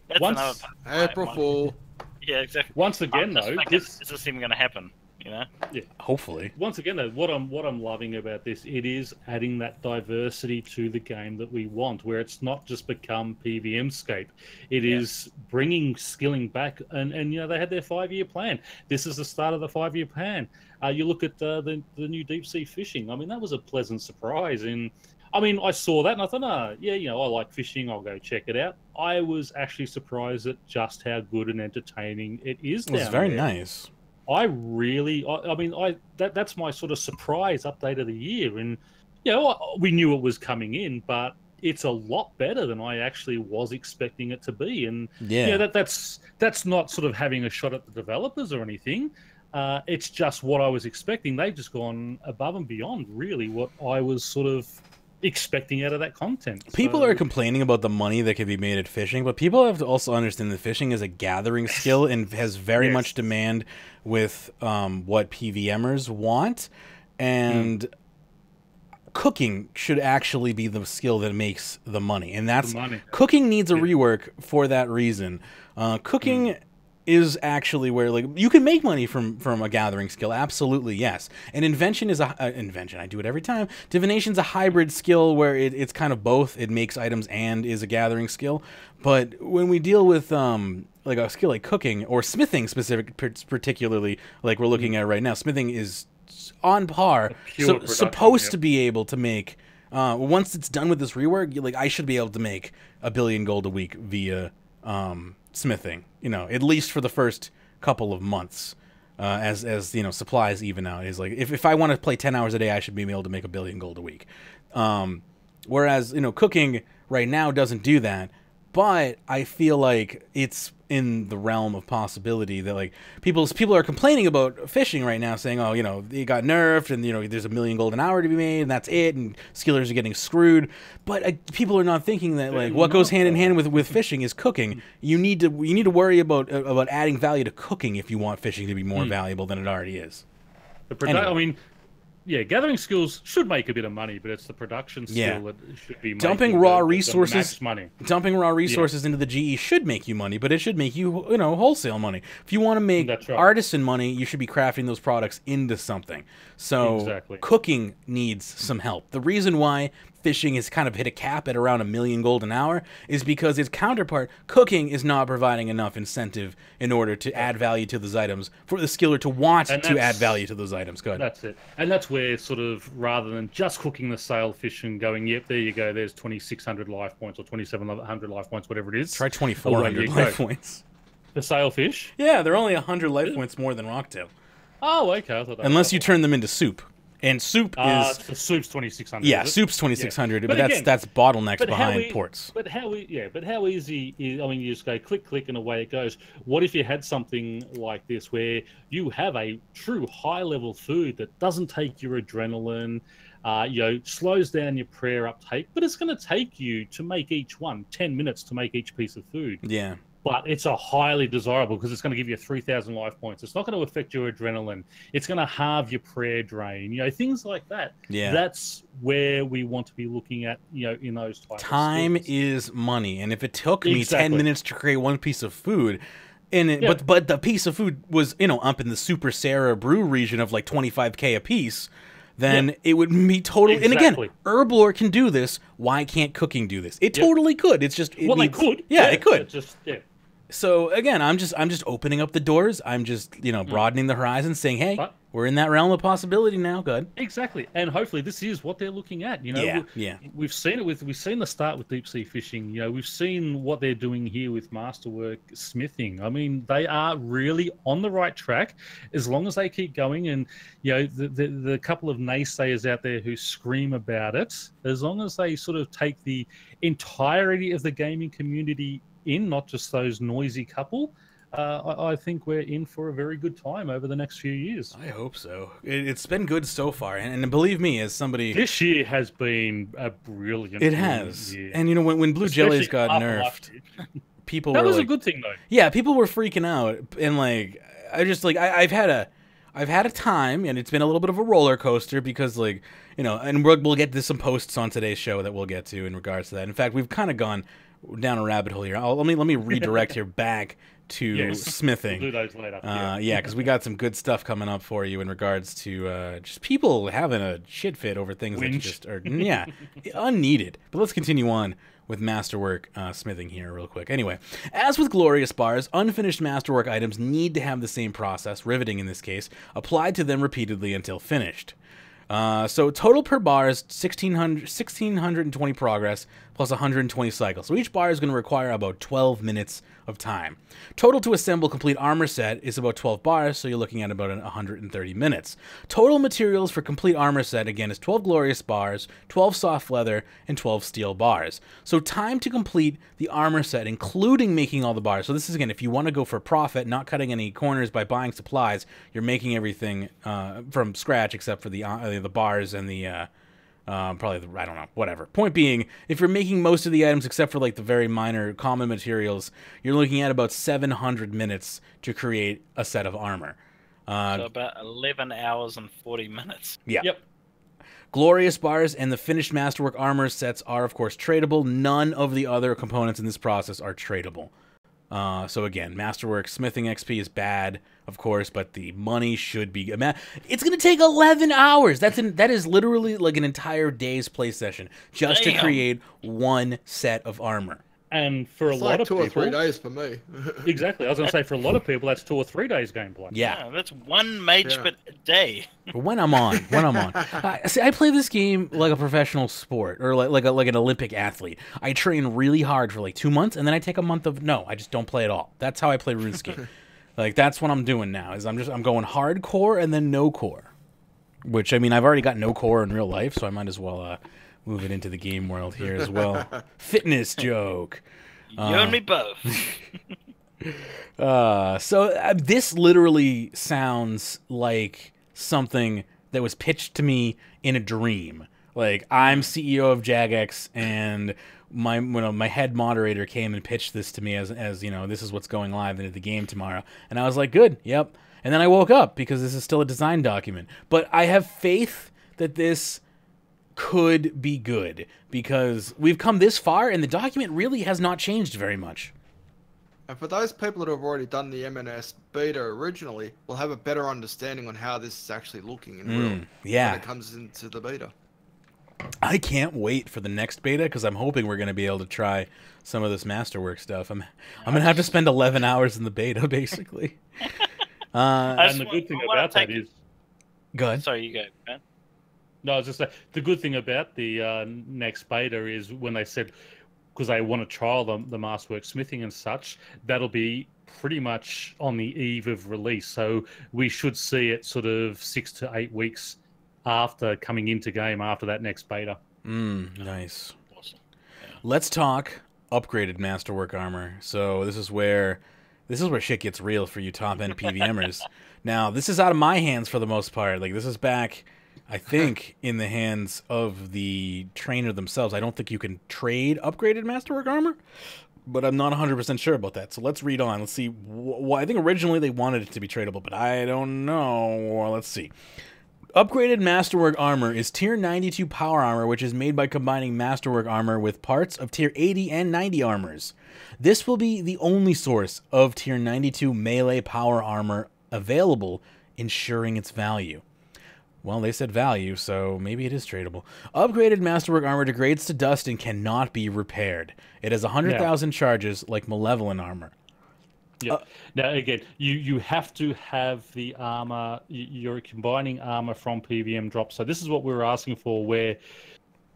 that's Once, another part. April Fool. Yeah, exactly. Once again, though, is this even going to happen? You know. Yeah. Hopefully. Once again, though, what I'm loving about this, it is adding that diversity to the game that we want, where it's not just become PVMscape. It is bringing skilling back, and you know, they had their 5-year plan. This is the start of the 5-year plan. You look at the new deep sea fishing. I mean, that was a pleasant surprise. And I mean, I saw that and I thought, yeah, you know, I like fishing. I'll go check it out. I was actually surprised at just how good and entertaining it is. It was very nice. I mean, that's my sort of surprise update of the year. And, you know, we knew it was coming in, but it's a lot better than I actually was expecting it to be. And, yeah, that's not sort of having a shot at the developers or anything. It's just what I was expecting. They've just gone above and beyond, really, what I was sort of expecting out of that content. People are complaining about the money that can be made at fishing, but people have to also understand that fishing is a gathering skill and has very much demand with what PVMers want, and cooking should actually be the skill that makes the money, and that's cooking needs a rework for that reason. Cooking is actually where, like, you can make money from a gathering skill, absolutely, yes. And invention is invention. I do it every time. Divination's a hybrid skill where it's kind of both. It makes items and is a gathering skill. But when we deal with like a skill like cooking or smithing, particularly like we're looking at right now, smithing is on par. So supposed to be able to make. Once it's done with this rework, like, I should be able to make $1 billion gold a week via smithing, you know, at least for the first couple of months, as you know, supplies even out. Is like, if I want to play 10 hours a day, I should be able to make $1 billion gold a week. Whereas, you know, cooking right now doesn't do that, but I feel like it's in the realm of possibility that, like, people are complaining about fishing right now, saying, oh, you know, it got nerfed, and, you know, there's $1 million gold an hour to be made, and that's it, and skillers are getting screwed. But people are not thinking that, like, what goes hand in hand with fishing is cooking. You need to worry about adding value to cooking if you want fishing to be more valuable than it already is. Anyway. I mean, yeah, gathering skills should make a bit of money, but it's the production skill that should be dumping raw resources. The money. Dumping raw resources into the GE should make you money, but it should make you, you know, wholesale money. If you want to make artisan money, you should be crafting those products into something. So cooking needs some help. The reason why fishing has kind of hit a cap at around $1 million gold an hour is because its counterpart, cooking, is not providing enough incentive in order to add value to those items for the skiller to want to add value to those items. Good. That's it. And that's where, sort of, rather than just cooking the sailfish and going, yep, there you go, there's 2,600 life points or 2,700 life points, whatever it is. Try 2,400 life points. The sailfish? Yeah, they're only 100 life points more than rocktail. Oh, okay. I thought that unless you turn them into soup. And soup is... the soup's 2,600. Yeah, soup's 2,600, but that's bottlenecks behind ports. But how easy is... I mean, you just go click, click, and away it goes. What if you had something like this where you have a true high-level food that doesn't take your adrenaline, you know, slows down your prayer uptake, but it's going to take you to make each one 10 minutes to make each piece of food. Yeah. But it's a highly desirable because it's going to give you 3,000 life points. It's not going to affect your adrenaline. It's going to halve your prayer drain. You know, things like that. Yeah. That's where we want to be looking at, you know, in those types of time is money. And if it took me 10 minutes to create one piece of food, but the piece of food was, you know, up in the Super Sarah brew region of like 25K a piece, then it would be totally... And again, Herblore can do this. Why can't cooking do this? It totally could. It's just... They could. Yeah, it could. It So again, I'm just opening up the doors. I'm just, you know, broadening the horizon, saying, hey, we're in that realm of possibility now. Good. Exactly, and hopefully this is what they're looking at. You know, we've seen it we've seen the start with deep sea fishing. You know, we've seen what they're doing here with Masterwork smithing. I mean, they are really on the right track as long as they keep going. And you know, the couple of naysayers out there who scream about it, as long as they sort of take the entirety of the gaming community in, not just those noisy couple, I think we're in for a very good time over the next few years. I hope so. It's been good so far, and believe me, as somebody... This year has been a brilliant It has. Year. And, you know, when Blue Jellies got nerfed, people were That was like, a good thing, though. Yeah, people were freaking out, and, like, I just, like, I've had a time, and it's been a little bit of a roller coaster because, like, you know, and we'll get to some posts on today's show that we'll get to in regards to that. In fact, we've kind of gone down a rabbit hole here. Let me redirect here back to smithing. We'll do those later. Yeah, because we got some good stuff coming up for you in regards to just people having a shit fit over things that just are unneeded. But let's continue on with Masterwork smithing here real quick. Anyway, as with glorious bars, unfinished Masterwork items need to have the same process, riveting in this case, applied to them repeatedly until finished. So total per bar is 1620 progress plus 120 cycles. So each bar is going to require about 12 minutes of time. Total to assemble complete armor set is about 12 bars, so you're looking at about 130 minutes. Total materials for complete armor set, again, is 12 glorious bars, 12 soft leather, and 12 steel bars. So time to complete the armor set, including making all the bars. So this is, again, if you want to go for profit, not cutting any corners by buying supplies, you're making everything from scratch except for the bars and the... probably, I don't know, whatever. Point being, if you're making most of the items except for like the very minor common materials, you're looking at about 700 minutes to create a set of armor. So about 11 hours and 40 minutes. Yeah. Yep. Glorious bars and the finished Masterwork armor sets are, of course, tradable. None of the other components in this process are tradable. So again, Masterwork smithing XP is bad, of course, but the money should be... It's going to take 11 hours! That is literally like an entire day's play session just to create one set of armor. And for It's a lot like of 2 people... or 3 days for me. Exactly. I was going to say, for a lot of people, that's 2 or 3 days gameplay. Yeah. That's one mage bit a day. When I'm on. See, I play this game like a professional sport, or like an Olympic athlete. I train really hard for like 2 months, and then I take a month of I just don't play at all. That's how I play RuneScape. Like that's what I'm doing now. Is I'm going hardcore and then no core. Which I mean, I've already got no core in real life, so I might as well move it into the game world here as well. Fitness joke. You and me both. So this literally sounds like something that was pitched to me in a dream. Like I'm CEO of Jagex, and my head moderator came and pitched this to me as this is what's going live into the game tomorrow, and I was like, good, yep. And then I woke up because this is still a design document, but I have faith that this could be good because we've come this far and the document really has not changed very much. And for those people that have already done the MNS beta originally, will have a better understanding on how this is actually looking in real when it comes into the beta. I can't wait for the next beta because I'm hoping we're going to be able to try some of this Masterwork stuff. I'm going to have to spend 11 hours in the beta, basically. And the good thing about that is... Go ahead. Sorry, you go, man. No, I was just saying, the good thing about the next beta is when they said, because they want to trial the Masterwork smithing and such, that'll be pretty much on the eve of release. So we should see it sort of 6 to 8 weeks after coming into game after that next beta. Nice. Awesome. Yeah. Let's talk upgraded Masterwork armor. So this is where shit gets real for you top end PVMers. Now this is out of my hands for the most part. Like this is back, I think, in the hands of the trainer themselves. I don't think you can trade upgraded Masterwork armor, but I'm not 100% sure about that. So let's read on. Let's see. I think originally they wanted it to be tradable, but I don't know. Well, let's see. Upgraded Masterwork armor is tier 92 power armor, which is made by combining Masterwork armor with parts of tier 80 and 90 armors. This will be the only source of tier 92 melee power armor available, ensuring its value. Well, they said value, so maybe it is tradable. Upgraded Masterwork armor degrades to dust and cannot be repaired. It has 100,000 charges like Malevolent armor. Yeah. Now, again, you have to have the armor. You're combining armor from PVM drops. So this is what we were asking for, where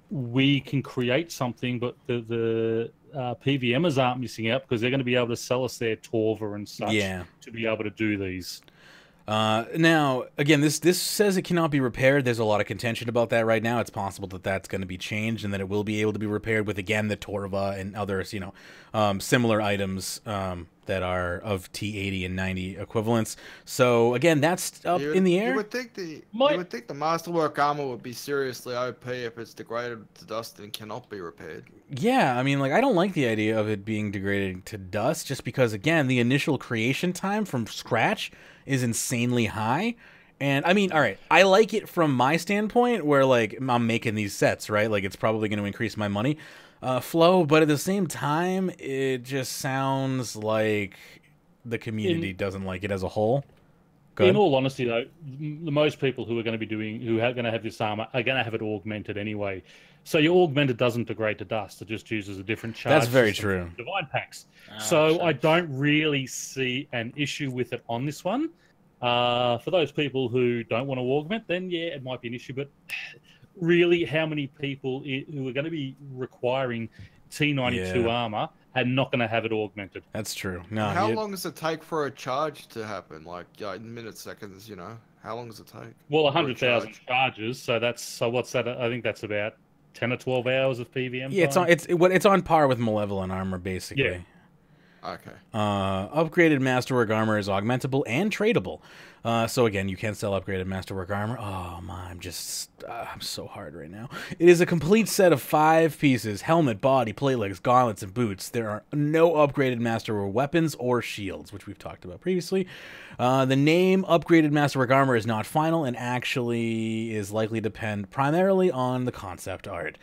we can create something, but the PVMers aren't missing out because they're going to be able to sell us their Torva and such to be able to do these. Now, again, this says it cannot be repaired. There's a lot of contention about that right now. It's possible that that's going to be changed and that it will be able to be repaired with, again, the Torva and others, similar items that are of T80 and 90 equivalents. So, again, that's up in the air. You would think the Masterwork armor would be seriously OP if it's degraded to dust and cannot be repaired. Yeah, I mean, like, I don't like the idea of it being degraded to dust just because, again, the initial creation time from scratch is insanely high. And I mean, all right, I like it from my standpoint where like I'm making these sets, right? Like it's probably going to increase my money flow, but at the same time, it just sounds like the community doesn't like it as a whole. In all honesty, though, the most people who are going to have this armor are going to have it augmented anyway. So your augmented doesn't degrade to dust; it just uses a different charge. That's very true. Divine packs. So I don't really see an issue with it on this one. For those people who don't want to augment, then yeah, it might be an issue. But really, how many people who are going to be requiring T92 armor are not going to have it augmented? That's true. No. How long does it take for a charge to happen? Like in minutes, seconds, you know? How long does it take? Well, 100,000 charges. So what's that? I think that's about 10 or 12 hours of PVM. Yeah, time. it's on par with Malevolent armor, basically. Yeah. Okay. Upgraded Masterwork armor is augmentable and tradable. So again, you can sell upgraded Masterwork armor. Oh my, I'm so hard right now. It is a complete set of 5 pieces: helmet, body, plate legs, gauntlets, and boots. There are no upgraded Masterwork weapons or shields, which we've talked about previously. The name upgraded Masterwork armor is not final and actually is likely to depend primarily on the concept art.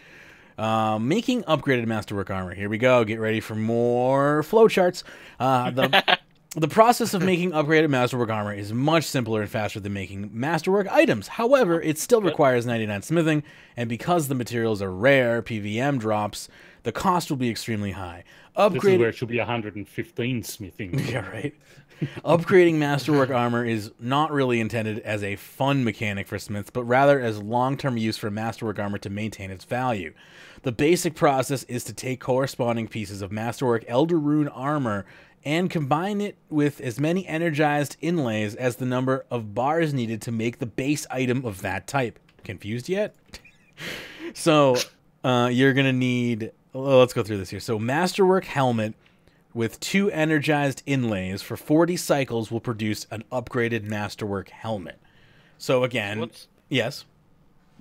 Making upgraded Masterwork armor. Here we go. Get ready for more flowcharts. The process of making upgraded Masterwork armor is much simpler and faster than making Masterwork items. However, it still requires 99 smithing, and because the materials are rare, PVM drops, the cost will be extremely high. This is where it should be 115 smithing. Yeah, right. Upgrading Masterwork armor is not really intended as a fun mechanic for smiths, but rather as long-term use for Masterwork armor to maintain its value. The basic process is to take corresponding pieces of Masterwork Elder Rune armor and combine it with as many energized inlays as the number of bars needed to make the base item of that type. Confused yet? So, you're going to need... let's go through this here. So, Masterwork helmet with 2 energized inlays for 40 cycles will produce an upgraded Masterwork helmet. So, again... Yes?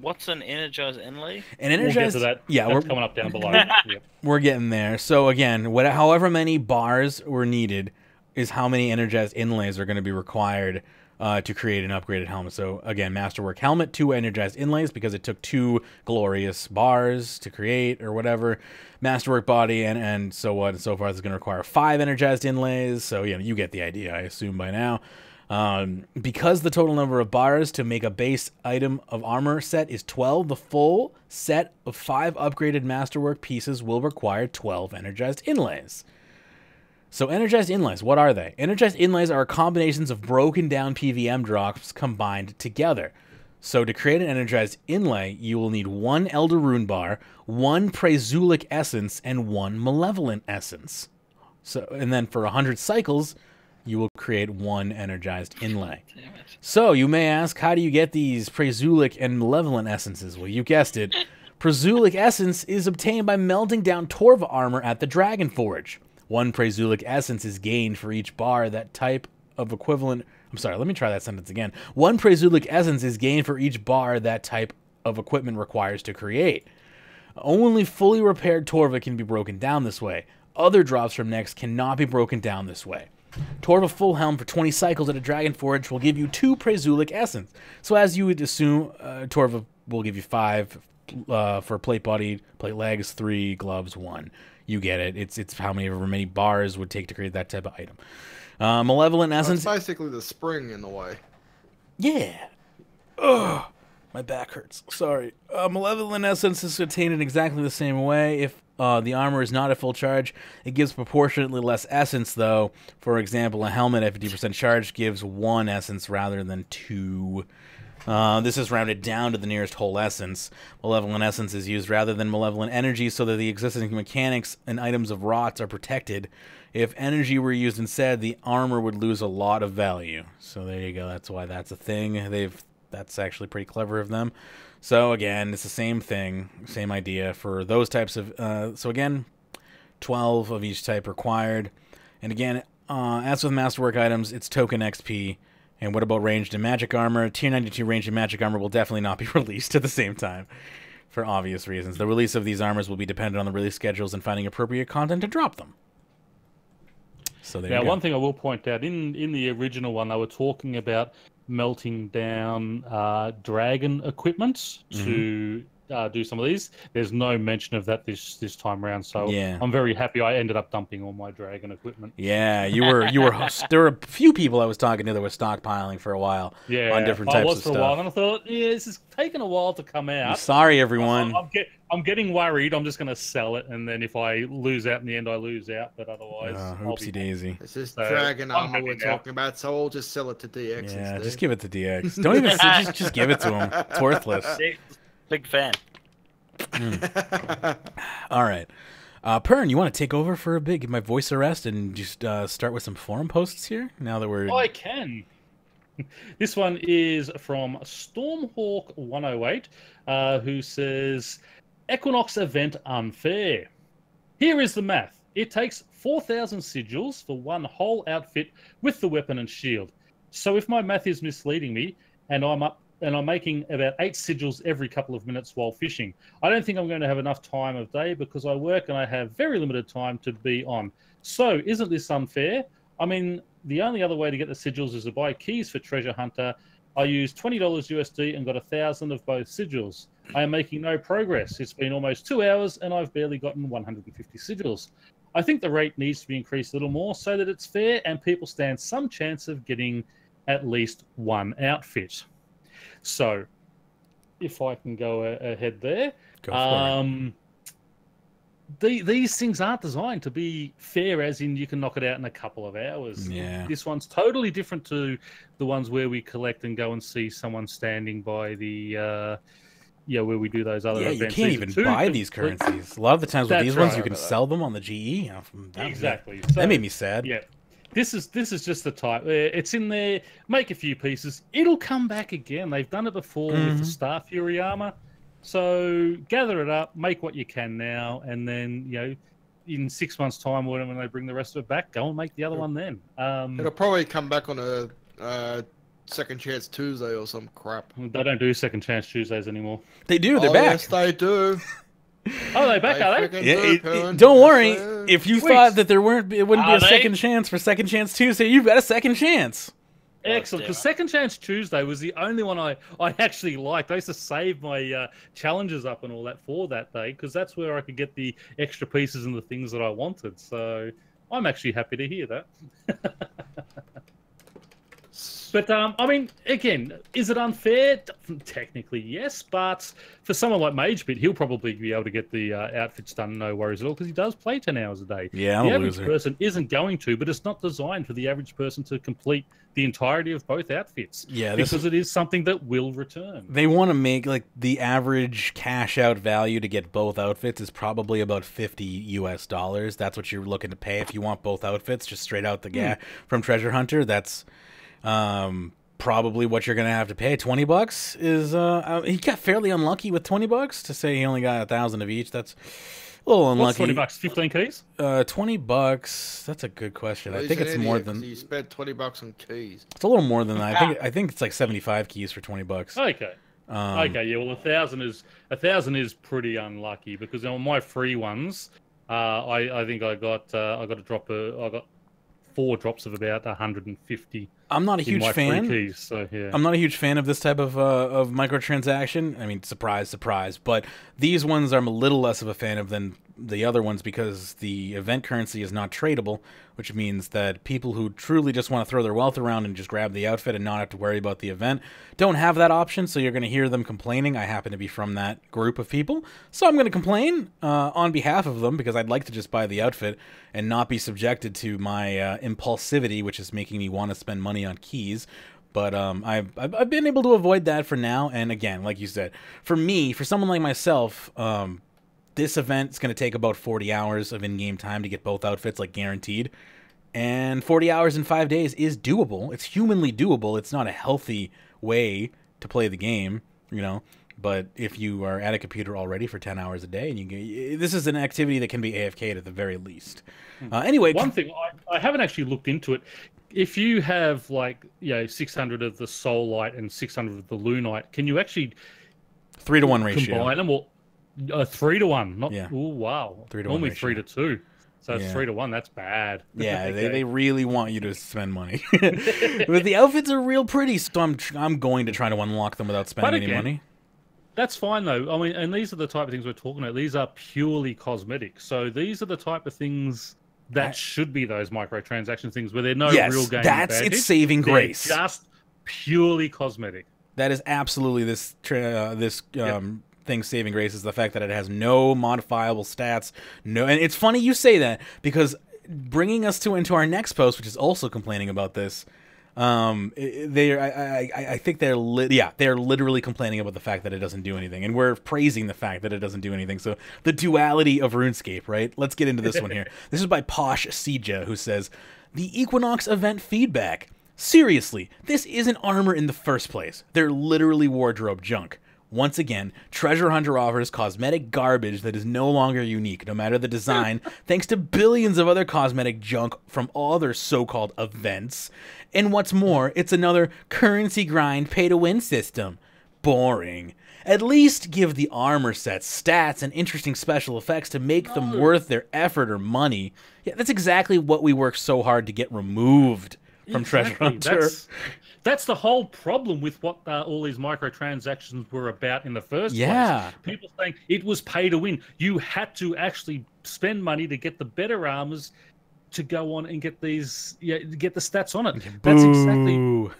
What's an energized inlay? An energized... We'll get to that. Yeah, that's coming up down below. Yep. We're getting there. So again, however many bars were needed is how many energized inlays are going to be required to create an upgraded helmet. So again, Masterwork helmet, 2 energized inlays because it took 2 glorious bars to create or whatever. Masterwork body and so on and so forth is going to require 5 energized inlays. So you get the idea, I assume by now. Because the total number of bars to make a base item of armor set is 12, the full set of 5 upgraded Masterwork pieces will require 12 energized inlays. So energized inlays, what are they? Energized inlays are combinations of broken down PVM drops combined together. So to create an energized inlay, you will need 1 Elder Rune bar, 1 Praezulic essence, and 1 Malevolent essence. So, and then for 100 cycles, you will create 1 energized inlay. So you may ask, how do you get these Praezulic and Malevolent essences? Well, you guessed it. Praezulic essence is obtained by melting down Torva armor at the Dragon Forge. 1 Praezulic essence is gained for each bar that type of equivalent... I'm sorry, let me try that sentence again. 1 Praezulic essence is gained for each bar that type of equipment requires to create. Only fully repaired Torva can be broken down this way. Other drops from next cannot be broken down this way. Torva full helm for 20 cycles at a Dragon Forge will give you 2 Praezulic essence. So as you would assume, Torva will give you 5 for plate body, plate legs, 3 gloves, 1. You get it. It's how many bars would take to create that type of item. Malevolent essence. That's basically the spring in the way. Yeah. Ugh. My back hurts. Sorry. Malevolent essence is obtained in exactly the same way. If the armor is not at full charge, it gives proportionately less essence, though. For example, a helmet at 50% charge gives 1 essence rather than 2. This is rounded down to the nearest whole essence. Malevolent essence is used rather than malevolent energy so that the existing mechanics and items of rots are protected. If energy were used instead, the armor would lose a lot of value. So there you go. That's why that's a thing. That's actually pretty clever of them. So again, it's the same thing, same idea for those types of... so again, 12 of each type required. And again, as with Masterwork items, it's token XP. And what about ranged and magic armor? Tier 92 ranged and magic armor will definitely not be released at the same time, for obvious reasons. The release of these armors will be dependent on the release schedules and finding appropriate content to drop them. So there you go. Now, one thing I will point out, in the original one, they were talking about melting down dragon equipment to do some of these. There's no mention of that this time around, so Yeah. I'm very happy I ended up dumping all my dragon equipment. Yeah, you were. There were a few people I was talking to that were stockpiling for a while. Yeah, on different types I was of for stuff. a while, and I thought, yeah, this is taking a while to come out. I'm sorry, everyone. I'm getting worried. I'm just going to sell it, and then if I lose out in the end, I lose out. But otherwise, oopsie daisy. This is dragon I'm armor happy we're now. talking about, so I'll just sell it to DX Yeah, instead. just give it to DX. Don't even just give it to him. It's worthless. Big fan. All right. Pern, you want to take over for a bit, give my voice a rest, and just start with some forum posts here? Now that we're... I can. This one is from Stormhawk108, who says, Equinox event unfair. Here is the math. It takes 4,000 sigils for one whole outfit with the weapon and shield. So if my math is misleading me, and I'm making about 8 sigils every couple of minutes while fishing, I don't think I'm going to have enough time of day because I work and I have very limited time to be on. So isn't this unfair? I mean, the only other way to get the sigils is to buy keys for Treasure Hunter. I used $20 USD and got 1,000 of both sigils. I am making no progress. It's been almost 2 hours and I've barely gotten 150 sigils. I think the rate needs to be increased a little more so that it's fair and people stand some chance of getting at least one outfit. So, if I can go ahead there. Go for it. These things aren't designed to be fair, as in you can knock it out in a couple of hours. Yeah. This one's totally different to the ones where we collect and go and see someone standing by the, where we do those other events. You can't even buy these currencies. A lot of the times with these ones, you can sell them on the GE. Exactly. That made me sad. Yeah. This is just the type. It's in there. Make a few pieces. It'll come back again. They've done it before with the Star Fury armor. So gather it up, make what you can now, and then in 6 months' time, when they bring the rest of it back, go and make the other one then. It'll probably come back on a Second Chance Tuesday or some crap. They don't do Second Chance Tuesdays anymore. They do. They're back. Yes, they do. Oh, they're back, are they? Yeah, don't worry. If you thought that it wouldn't be a second chance for Second Chance Tuesday, you've got a second chance. Excellent, because Second Chance Tuesday was the only one I actually liked. I used to save my challenges up and all that for that day, because that's where I could get the extra pieces and the things that I wanted. So I'm actually happy to hear that. But, I mean, again, is it unfair? Technically, yes. But for someone like MageBit, he'll probably be able to get the outfits done, no worries at all, because he does play 10 hours a day. Yeah, the average person isn't going to, but it's not designed for the average person to complete the entirety of both outfits. Yeah, because it is something that will return. They want to make, like, the average cash-out value to get both outfits is probably about $50 US. That's what you're looking to pay if you want both outfits, just straight out the from Treasure Hunter. That's... probably what you're gonna have to pay. $20 is he got fairly unlucky with $20 to say he only got 1,000 of each. That's a little unlucky. What's $20? 15 keys? $20. That's a good question. I think it's more than you spent $20 on keys. It's a little more than that. I think it's like 75 keys for $20. Okay. Okay. Yeah. Well, 1,000 is pretty unlucky because on my free ones, I think I got I got 4 drops of about 150. I'm not a huge fan. Keys, so, yeah. I'm not a huge fan of this type of microtransaction. I mean, surprise, surprise. But these ones I'm a little less of a fan of than the other ones because the event currency is not tradable, which means that people who truly just want to throw their wealth around and just grab the outfit and not have to worry about the event don't have that option, so you're going to hear them complaining. I happen to be from that group of people, so I'm going to complain on behalf of them because I'd like to just buy the outfit and not be subjected to my impulsivity, which is making me want to spend money on keys. But I've been able to avoid that for now, and again, like you said, for someone like myself, this event's going to take about 40 hours of in-game time to get both outfits, like guaranteed. And 40 hours in 5 days is doable. It's humanly doable. It's not a healthy way to play the game, But if you are at a computer already for 10 hours a day, and this is an activity that can be AFK'd at the very least. Anyway, one thing I haven't actually looked into it. If you have 600 of the Soulite and 600 of the Lunite, can you actually 3-to-1 ratio combine them? Or 3-to-1? Not. Yeah. Oh wow. 3-to-1 Normally ratio. 3-to-2. So it's 3-to-1. That's bad. Yeah, Okay. they really want you to spend money. But the outfits are real pretty, so I'm going to try to unlock them without spending any money. That's fine though. I mean, and these are the type of things we're talking about. These are purely cosmetic. So these are the type of things that should be those microtransaction things where they're no real game advantage. It's saving grace. They're just purely cosmetic. That is absolutely this thing saving grace is the fact that it has no modifiable stats. No, and it's funny you say that because bringing us into our next post, which is also complaining about this. I think they're literally complaining about the fact that it doesn't do anything, and we're praising the fact that it doesn't do anything. So the duality of RuneScape, right? Let's get into this one here. This is by Posh Sija, who says the Equinox event feedback. Seriously, this isn't armor in the first place. They're literally wardrobe junk. Once again, Treasure Hunter offers cosmetic garbage that is no longer unique, no matter the design, thanks to billions of other cosmetic junk from all their so-called events. And what's more, it's another currency grind pay-to-win system. Boring. At least give the armor sets stats and interesting special effects to make them worth their effort or money. Yeah, that's exactly what we worked so hard to get removed from Treasure Hunter. That's the whole problem with what all these microtransactions were about in the first place. People saying it was pay to win. You had to actually spend money to get the better armors to go on and get these, get the stats on it. That's exactly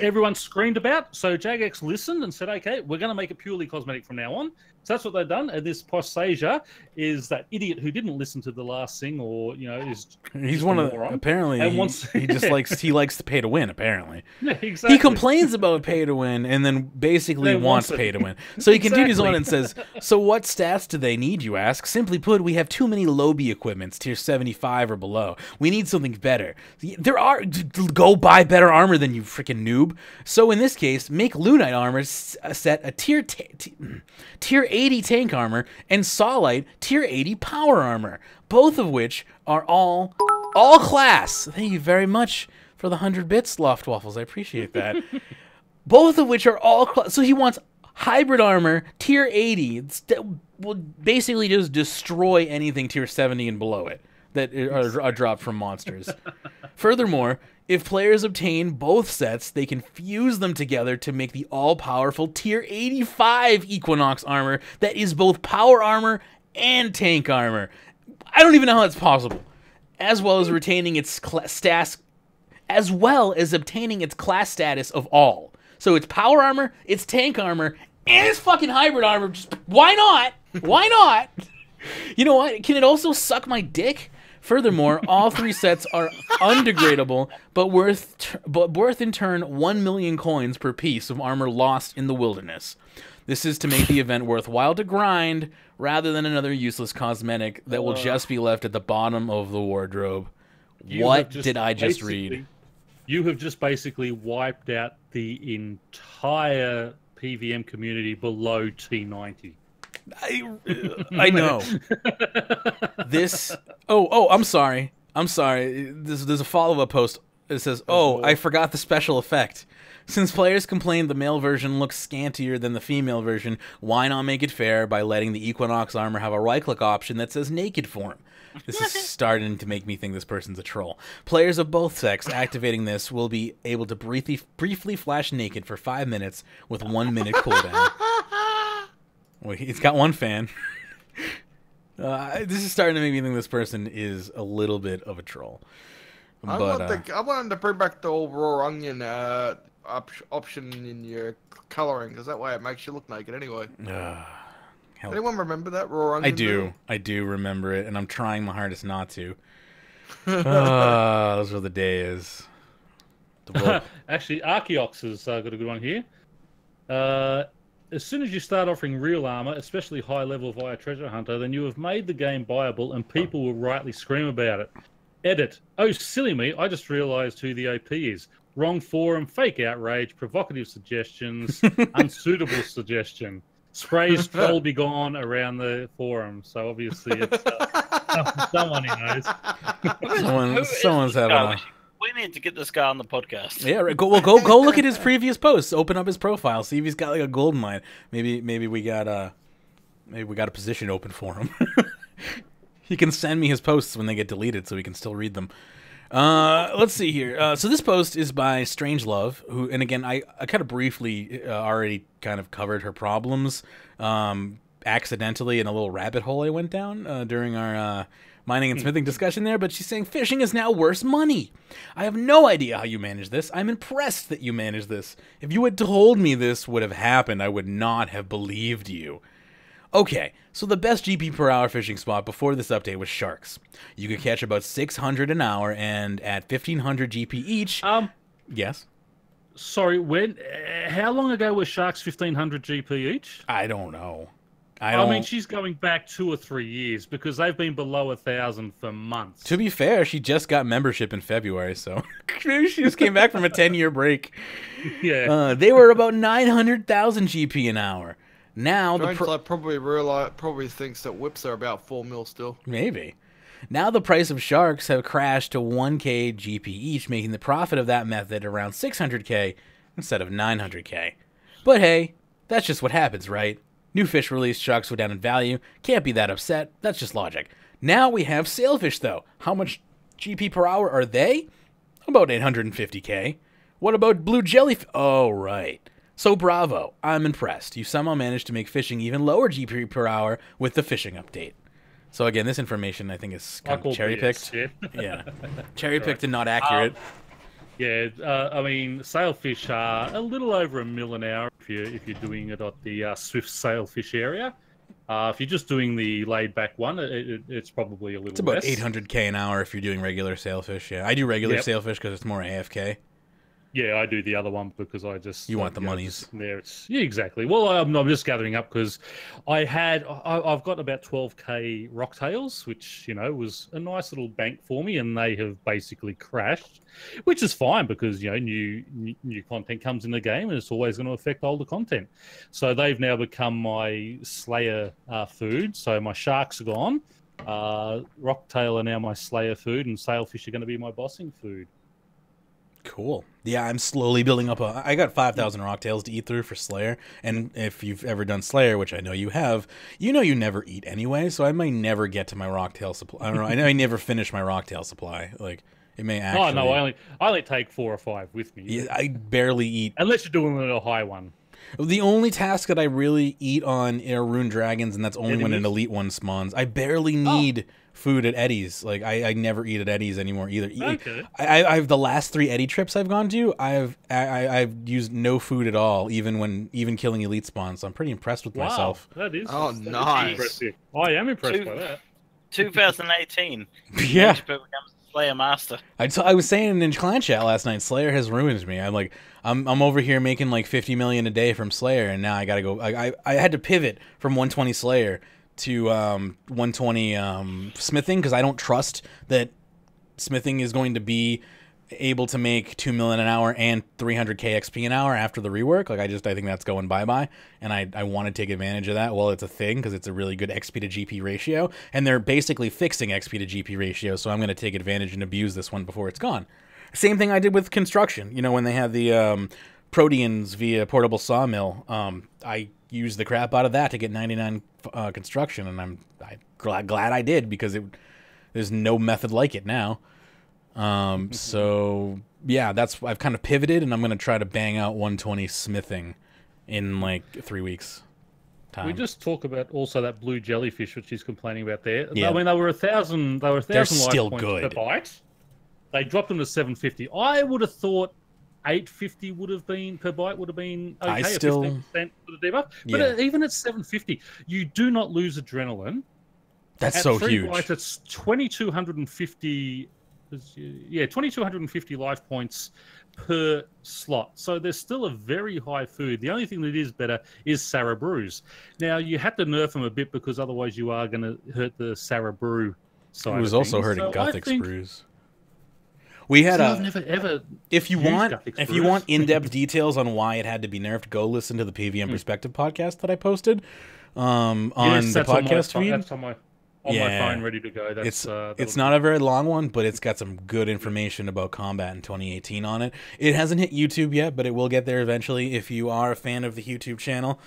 everyone screamed about. So Jagex listened and said, okay, we're going to make it purely cosmetic from now on. So that's what they've done. And this Posasia is that idiot who didn't listen to the last thing, or he's one of the, apparently he likes to pay to win. Apparently, yeah, exactly. He complains about pay to win and then basically wants pay to win. So he continues on and says, "So what stats do they need? You ask. Simply put, we have too many lobby equipments, tier 75 or below. We need something better. Go buy better armor than you freaking noob. So in this case, make Lunite armor set a tier 80 tank armor and Solite tier 80 power armor, both of which are all class." Thank you very much for the 100 bits, Loft Waffles. I appreciate that. Both of which are all class. So he wants hybrid armor tier 80 that will basically just destroy anything tier 70 and below it that are dropped from monsters. Furthermore, if players obtain both sets, they can fuse them together to make the all-powerful tier 85 Equinox armor that is both power armor and tank armor. I don't even know how that's possible. As well as retaining its class of all. So it's power armor, it's tank armor, and it's fucking hybrid armor. Just why not? Why not? You know what? Can it also suck my dick? Furthermore, all three sets are undegradable, but worth in turn 1 million coins per piece of armor lost in the wilderness. This is to make the event worthwhile to grind, rather than another useless cosmetic that will just be left at the bottom of the wardrobe. What did I just read? You have just basically wiped out the entire PVM community below T90. I know. This. Oh, I'm sorry. There's a follow-up post. It says, I forgot the special effect. Since players complained the male version looks scantier than the female version, why not make it fair by letting the Equinox armor have a right-click option that says naked form? This is starting to make me think this person's a troll. Players of both sexes activating this will be able to briefly flash naked for 5 minutes with 1 minute cooldown. Well, he's got one fan. This is starting to make me think this person is a little bit of a troll. I want them to bring back the old raw onion option in your coloring, because that way it makes you look naked anyway. Anyone remember that raw onion? I do remember it, and I'm trying my hardest not to. Those were the days. Actually, Archeox has got a good one here. As soon as you start offering real armor, especially high level via Treasure Hunter, then you have made the game viable and people will rightly scream about it. Edit. Oh, silly me, I just realized who the OP is. Wrong forum, fake outrage, provocative suggestions, unsuitable suggestion. Sprays troll be gone around the forum. So obviously it's someone who knows. Someone's having a... We need to get this guy on the podcast. Yeah, right. Go look at his previous posts. Open up his profile. See if he's got like a gold mine. Maybe we got a position open for him. He can send me his posts when they get deleted, so we can still read them. Let's see here. So this post is by Strangelove, who, and again, I kind of briefly already kind of covered her problems accidentally in a little rabbit hole I went down during our mining and smithing discussion there, but she's saying fishing is now worse money. I have no idea how you manage this. I'm impressed that you manage this. If you had told me this would have happened, I would not have believed you. Okay, so the best GP per hour fishing spot before this update was sharks. You could catch about 600 an hour, and at 1,500 GP each... Yes? Sorry, when? How long ago was sharks 1,500 GP each? I don't know. I mean, she's going back 2 or 3 years, because they've been below 1,000 for months. To be fair, she just got membership in February, so maybe she just came back from a 10-year break. Yeah. They were about 900,000 GP an hour. Now probably thinks that whips are about 4 mil still. Maybe. Now the price of sharks have crashed to 1k GP each, making the profit of that method around 600k instead of 900k. But hey, that's just what happens, right? New fish release, sharks go down in value. Can't be that upset. That's just logic. Now we have sailfish, though. How much GP per hour are they? About 850k. What about blue jellyfish? Oh, right. So bravo, I'm impressed. You somehow managed to make fishing even lower GP per hour with the fishing update. So again, this information I think is kind of cherry-picked. Yeah, cherry-picked and not accurate. I mean, sailfish are a little over a mil an hour if you're doing it at the Swift sailfish area. If you're just doing the laid-back one, it's probably a little less. It's about 800k an hour if you're doing regular sailfish. Yeah, I do regular sailfish because it's more AFK. Yeah, I do the other one because I just... You want the monies. Yeah, exactly. Well, I'm just gathering up because I've got about 12k rocktails, which, was a nice little bank for me, and they have basically crashed, which is fine because, new content comes in the game and it's always going to affect older content. So they've now become my Slayer food. So my sharks are gone. Rocktail are now my Slayer food, and sailfish are going to be my bossing food. Cool. Yeah, I'm slowly building up I got 5,000 rocktails to eat through for Slayer, and if you've ever done Slayer, which I know you have, you never eat anyway, so I may never get to my rocktail supply. I don't know. I know I never finish my rocktail supply. Like, it may actually... Oh, no, I only take 4 or 5 with me. Yeah, I barely eat... Unless you're doing a high one. The only task that I really eat on are Rune Dragons, and that's only when an elite one spawns. I barely need food at Eddie's. Like, I never eat at Eddie's anymore either. Okay. I've the last 3 Eddie trips I've gone to, I've used no food at all, even killing elite spawns. So I'm pretty impressed with myself. That is. Oh, that nice. Is impressive. I am impressed by that. 2018. Yeah. Becomes Slayer Master. I was saying in Clan Chat last night, Slayer has ruined me. I'm over here making like 50 million a day from Slayer, and now I gotta go. I had to pivot from 120 Slayer to 120 smithing because I don't trust that smithing is going to be able to make 2 million an hour and 300k XP an hour after the rework. Like, I think that's going bye-bye, and I want to take advantage of that. Well, it's a thing because it's a really good XP to GP ratio, and they're basically fixing XP to GP ratio, so I'm going to take advantage and abuse this one before it's gone. Same thing I did with construction. When they had the Proteans via portable sawmill, I used the crap out of that to get 99 construction, and I'm glad I did because there's no method like it now. So yeah, I've kind of pivoted, and I'm going to try to bang out 120 smithing in like 3 weeks. Time. We just talk about also that blue jellyfish, which he's complaining about there. Yeah. I mean, they were 1,000. They were 1,000 They're life still points good. per bite. They dropped them to 750. I would have thought 850 would have been per bite would have been okay. 15% for the debuff. But even at 750, you do not lose adrenaline. That's at so 3 huge. Bites, it's 2,250. Yeah, 2,250 life points per slot. So there's still a very high food. The only thing that is better is Sarah Brews. Now, you had to nerf them a bit because otherwise you are going to hurt the Sarah Brew side. It was also hurting Gothic's think... Brews. We had I've never ever. If you want in-depth details on why it had to be nerfed, go listen to the PVM Perspective podcast that I posted on the podcast feed. on my phone, ready to go. It's not a very long one, but it's got some good information about combat in 2018 on it. It hasn't hit YouTube yet, but it will get there eventually. If you are a fan of the YouTube channel,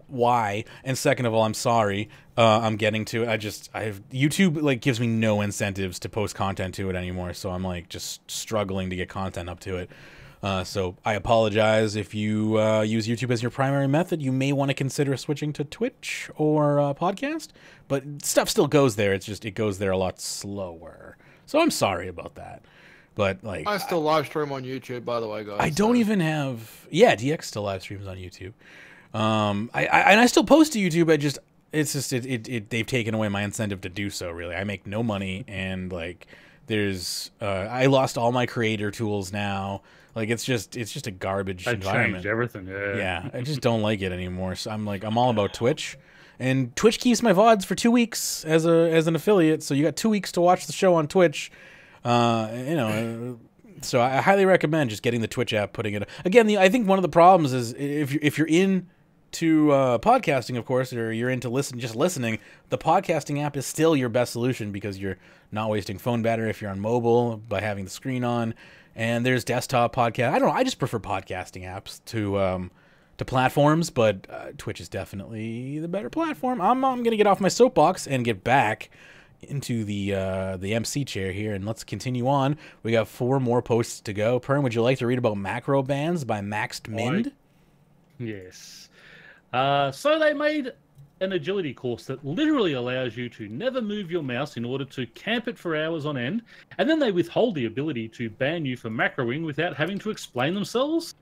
why? And second of all, I'm sorry, I'm getting to it. YouTube like gives me no incentives to post content to it anymore, so I'm like just struggling to get content up to it. So I apologize if you use YouTube as your primary method. You may want to consider switching to Twitch or podcast, but stuff still goes there. It's just it goes there a lot slower. So I'm sorry about that. But like, I still live stream on YouTube, by the way, guys. I don't even have. Yeah, DX still live streams on YouTube. I still post to YouTube. They've taken away my incentive to do so. Really, I make no money, and like, I lost all my creator tools now. Like it's just a garbage environment. Changed everything, Yeah, I just don't like it anymore. So I'm all about Twitch, and Twitch keeps my VODs for 2 weeks as an affiliate. So you got 2 weeks to watch the show on Twitch. So I highly recommend just getting the Twitch app, putting it. Again, I think one of the problems is if you're into podcasting, of course, or you're into listening, the podcasting app is still your best solution because you're not wasting phone battery if you're on mobile by having the screen on. And there's desktop podcast. I don't know. I just prefer podcasting apps to platforms, but Twitch is definitely the better platform. I'm gonna get off my soapbox and get back into the MC chair here, and let's continue on. We got 4 more posts to go. Perm, would you like to read about macro bans by Maxed Mind? Yes. So they made an agility course that literally allows you to never move your mouse in order to camp it for hours on end, and then they withhold the ability to ban you for macroing without having to explain themselves.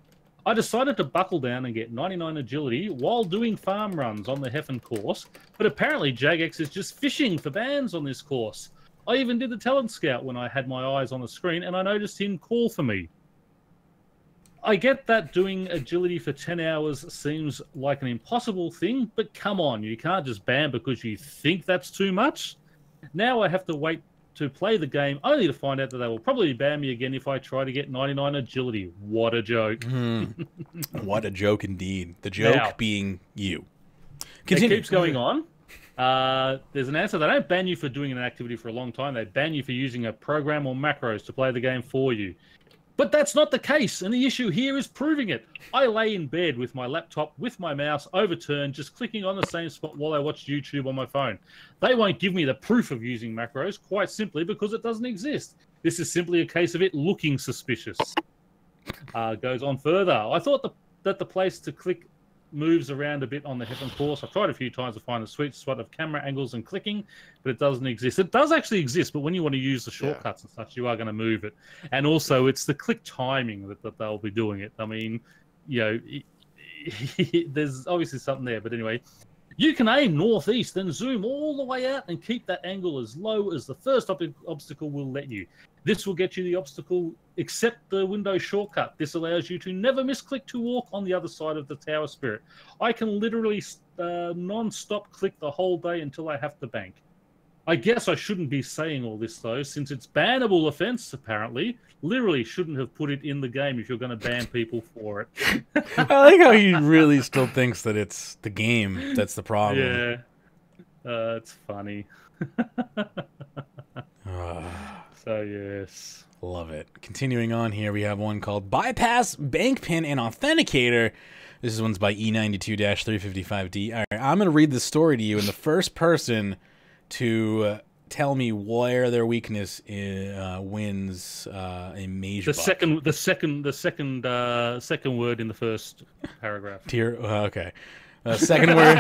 I decided to buckle down and get 99 agility while doing farm runs on the Heffen course, but apparently Jagex is just fishing for bans on this course. I even did the talent scout when I had my eyes on the screen, and I noticed him call for me. I get that doing agility for 10 hours seems like an impossible thing, but come on, you can't just ban because you think that's too much. Now I have to wait to play the game, only to find out that they will probably ban me again if I try to get 99 agility. What a joke. What a joke indeed. The joke being you. Continue. It keeps going on. There's an answer. They don't ban you for doing an activity for a long time. They ban you for using a program or macros to play the game for you. But that's not the case, and the issue here is proving it. I lay in bed with my laptop, with my mouse overturned, just clicking on the same spot while I watch YouTube on my phone. They won't give me the proof of using macros, quite simply because it doesn't exist. This is simply a case of it looking suspicious. Goes on further. I thought that the place to click moves around a bit on the Heaven course. I've tried a few times to find a sweet spot of camera angles and clicking, but it doesn't exist. It does actually exist, but when you want to use the shortcuts and such, you are going to move it. And also, it's the click timing that they'll be doing it. I mean, you know, there's obviously something there, but anyway. You can aim northeast and zoom all the way out and keep that angle as low as the first obstacle will let you. This will get you the obstacle except the window shortcut. This allows you to never misclick to walk on the other side of the tower spirit. I can literally non-stop click the whole day until I have to bank. I guess I shouldn't be saying all this, though, since it's bannable offense, apparently. Literally shouldn't have put it in the game if you're going to ban people for it. I like how he really still thinks that it's the game that's the problem. Yeah. It's funny. So, yes. Love it. Continuing on here, we have one called Bypass, Bank Pin, and Authenticator. This one's by E92-355D. All right, I'm going to read this story to you in the first person to tell me where their weakness wins a major. The second word in the first paragraph. Okay. Second word.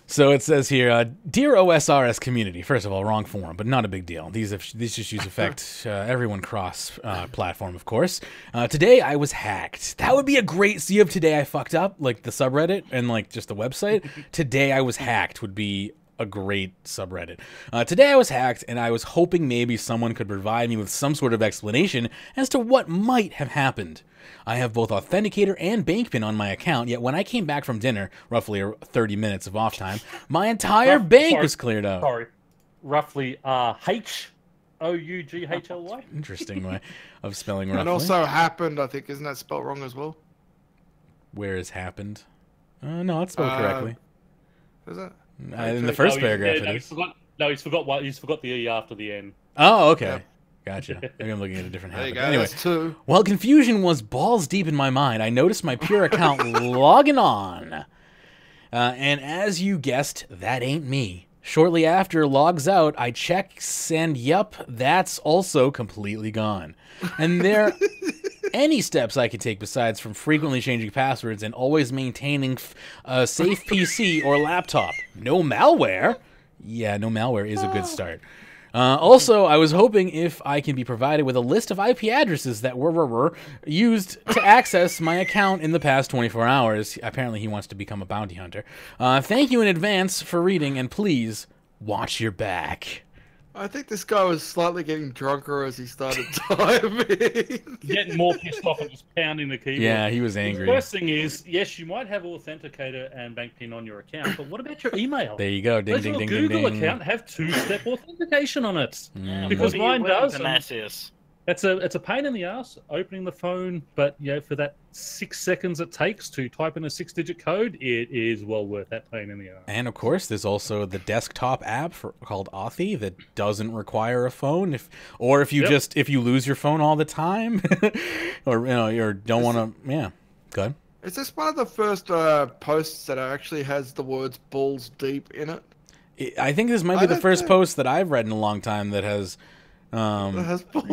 So it says here, dear OSRS community. First of all, wrong form, but not a big deal. These issues affect everyone cross-platform, of course. Today I was hacked. That would be a great. So you have today I fucked up, like the subreddit and like just the website. Today I was hacked would be a great subreddit. Today I was hacked, and I was hoping maybe someone could provide me with some sort of explanation as to what might have happened. I have both Authenticator and Bankpin on my account, yet when I came back from dinner, roughly 30 minutes of off time, my entire bank was cleared out. Sorry. Roughly H-O-U-G-H-L-Y? Interesting way of spelling roughly. And also happened, I think, isn't that spelled wrong as well? Where is happened? No, it's spelled correctly. Is it? In the first paragraph, it is. He's forgot the E after the N. Oh, okay. Yep. Gotcha. Maybe I'm looking at a different There you habit. go. Anyway, That's 2. while confusion was balls deep in my mind, I noticed my Pure account logging on. And as you guessed, that ain't me. Shortly after logs out, I check, and yup, that's also completely gone. And there any steps I could take besides from frequently changing passwords and always maintaining a safe PC or laptop. No malware? Yeah, no malware is a good start. Also, I was hoping if I can be provided with a list of IP addresses that were used to access my account in the past 24 hours. Apparently, he wants to become a bounty hunter. Thank you in advance for reading, and please, watch your back. I think this guy was slightly getting drunker as he started typing. Getting more pissed off and just pounding the keyboard. Yeah, he was angry. The first thing is, yes, you might have Authenticator and Bank PIN on your account, but what about your email? There you go. Ding, Does ding, your ding, Google ding, ding. account have two-step authentication on it? Because What are mine you winning, does. Panasius? It's a pain in the ass opening the phone, but for that 6 seconds it takes to type in a 6-digit code, it is well worth that pain in the ass. And of course, there's also the desktop app called Authy that doesn't require a phone. If you lose your phone all the time, or you don't want to, go ahead. Is this one of the first posts that actually has the words balls deep in it? I think this might be the first post that I've read in a long time that has.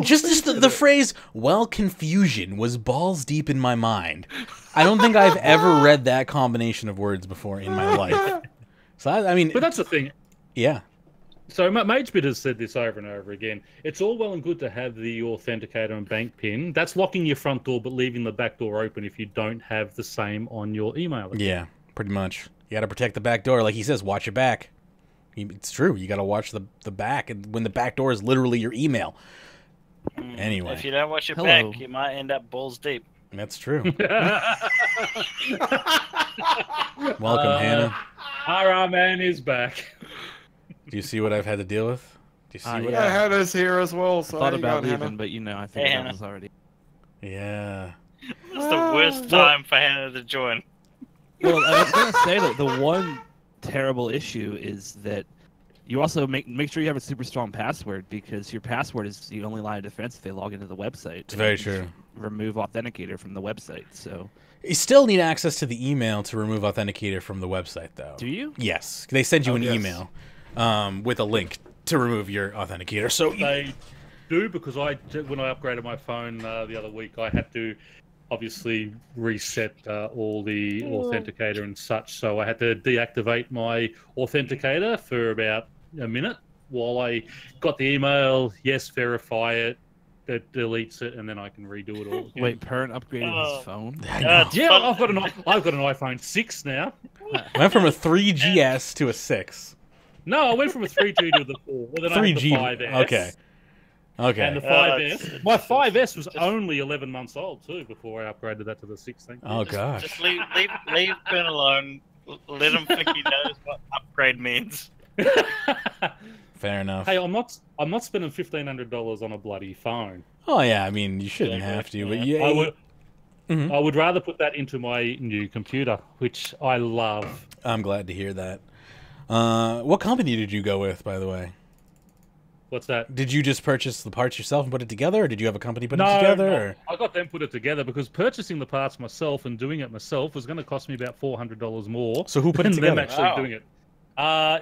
Just the phrase, well, confusion was balls deep in my mind. I don't think I've ever read that combination of words before in my life. So, I mean... But that's the thing. Yeah. So MageBit has said this over and over again. It's all well and good to have the Authenticator and Bank PIN. That's locking your front door, but leaving the back door open if you don't have the same on your email account. Yeah, pretty much. You got to protect the back door. Like he says, watch your back. It's true. You got to watch the back, and when the back door is literally your email. Anyway, if you don't watch your back, you might end up balls deep. That's true. Welcome, Hannah. Our man is back. Do you see what I've had to deal with? Do you see what? Yeah, Hannah's here as well. So thought about leaving, Hannah. but I think Hey, that was already. Yeah. It's the worst time for Hannah to join. Well, I was gonna say that the one terrible issue is that you also make sure you have a super strong password, because your password is the only line of defense if they log into the website. It's very true. Remove Authenticator from the website. So you still need access to the email to remove Authenticator from the website, though. do you? Yes, they send you an yes. email with a link to remove your Authenticator. So They do, because when I upgraded my phone the other week, I had to obviously reset all the Authenticator and such. So I had to deactivate my Authenticator for about a minute while I got the email, yes, verify it, that deletes it, and then I can redo it all again. Wait, Perrin upgraded his phone? I know. Yeah, I've got an iPhone 6 now. Went from a 3GS to a 6. No, I went from a 3G to the 4. Well, then 3G. I had the 5S. Okay. Okay. And the 5S. My 5S was only 11 months old, too, before I upgraded that to the 6th. Oh, gosh. Just leave Ben alone. Let him think he knows what upgrade means. Fair enough. Hey, I'm not spending $1,500 on a bloody phone. Oh, yeah, I mean, you shouldn't have to, but yeah. I would rather put that into my new computer, which I love. I'm glad to hear that. What company did you go with, by the way? What's that? Did you just purchase the parts yourself and put it together, or did you have a company put it together? No, or? I got them put it together because purchasing the parts myself and doing it myself was going to cost me about $400 more. So who put it than together? them actually doing it.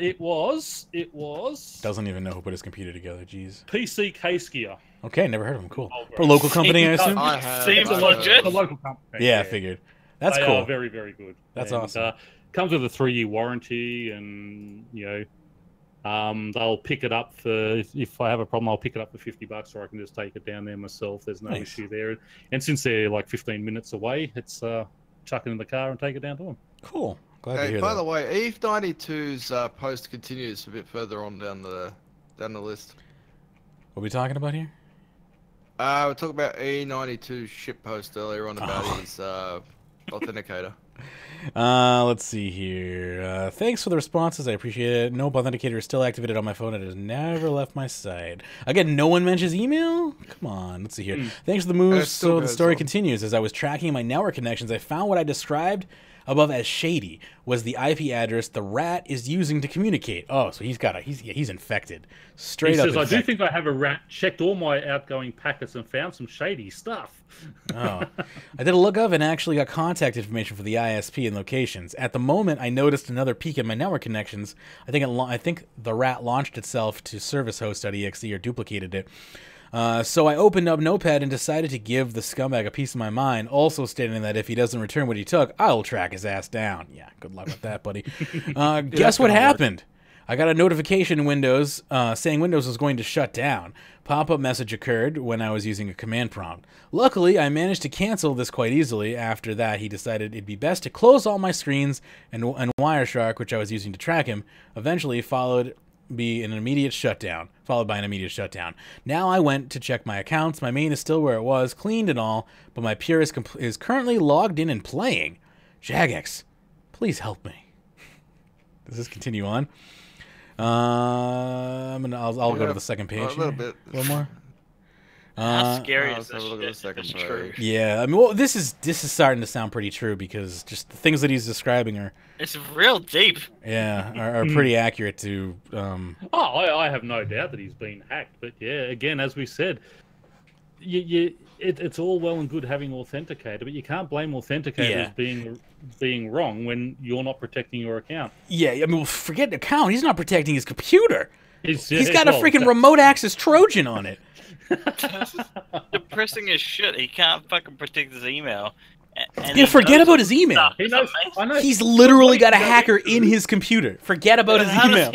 It was Doesn't even know who put his computer together. Jeez. PC Case Gear. Okay, never heard of him. Cool. For a local company, I assume. I have. Seems legit. A local company. Yeah, I figured. That's they cool. are very, very good. That's And, awesome. Comes with a 3-year warranty, and they'll pick it up for if I have a problem, I'll pick it up for $50, or I can just take it down there myself. There's no Nice. issue there. And since they're like 15 minutes away, it's chuck it in the car and take it down to them. Cool. Glad to Hey, hear by that. the way, Eve 92's post continues a bit further on down the list. What are we talking about here? We're talking about E92's ship post earlier on about Oh. his authenticator. Let's see here. Thanks for the responses. I appreciate it. Nope, Authenticator is still activated on my phone. It has never left my side. Again, no one mentions email? Come on. Let's see here. Thanks for the moves. So the story continues. As I was tracking my network connections, I found what I described above as shady was the IP address the rat is using to communicate. Oh, so he's infected. Straight up. He says, infected. I do think I have a rat, checked all my outgoing packets and found some shady stuff. Oh. I did a look up and actually got contact information for the ISP and locations. At the moment, I noticed another peak in my network connections. I think the rat launched itself to service host.exe or duplicated it. So I opened up Notepad and decided to give the scumbag a piece of my mind, also stating that if he doesn't return what he took, I'll track his ass down. Yeah, good luck with that, buddy. Guess what happened? I got a notification in Windows saying Windows was going to shut down. Pop-up message occurred when I was using a command prompt. Luckily, I managed to cancel this quite easily. After that, he decided it'd be best to close all my screens, and Wireshark, which I was using to track him, eventually followed by an immediate shutdown. Now I went to check my accounts. My main is still where it was, cleaned and all, but my Pure is currently logged in and playing. Jagex, please help me. Does this continue on? I'll go to the second page. A little bit. One more. How scary is let's have a look at the second page. Yeah, I mean, well, this is starting to sound pretty true because just the things that he's describing are. It's real deep. Yeah, are pretty accurate to. I have no doubt that he's been hacked, but yeah, again, as we said, it's all well and good having Authenticator, but you can't blame Authenticator as being wrong when you're not protecting your account. Yeah, I mean, forget the account. He's not protecting his computer. He's got a freaking remote remote access Trojan on it. Depressing as shit. He can't fucking protect his email. Forget about his email. He's literally got a hacker in his computer. Forget about his email.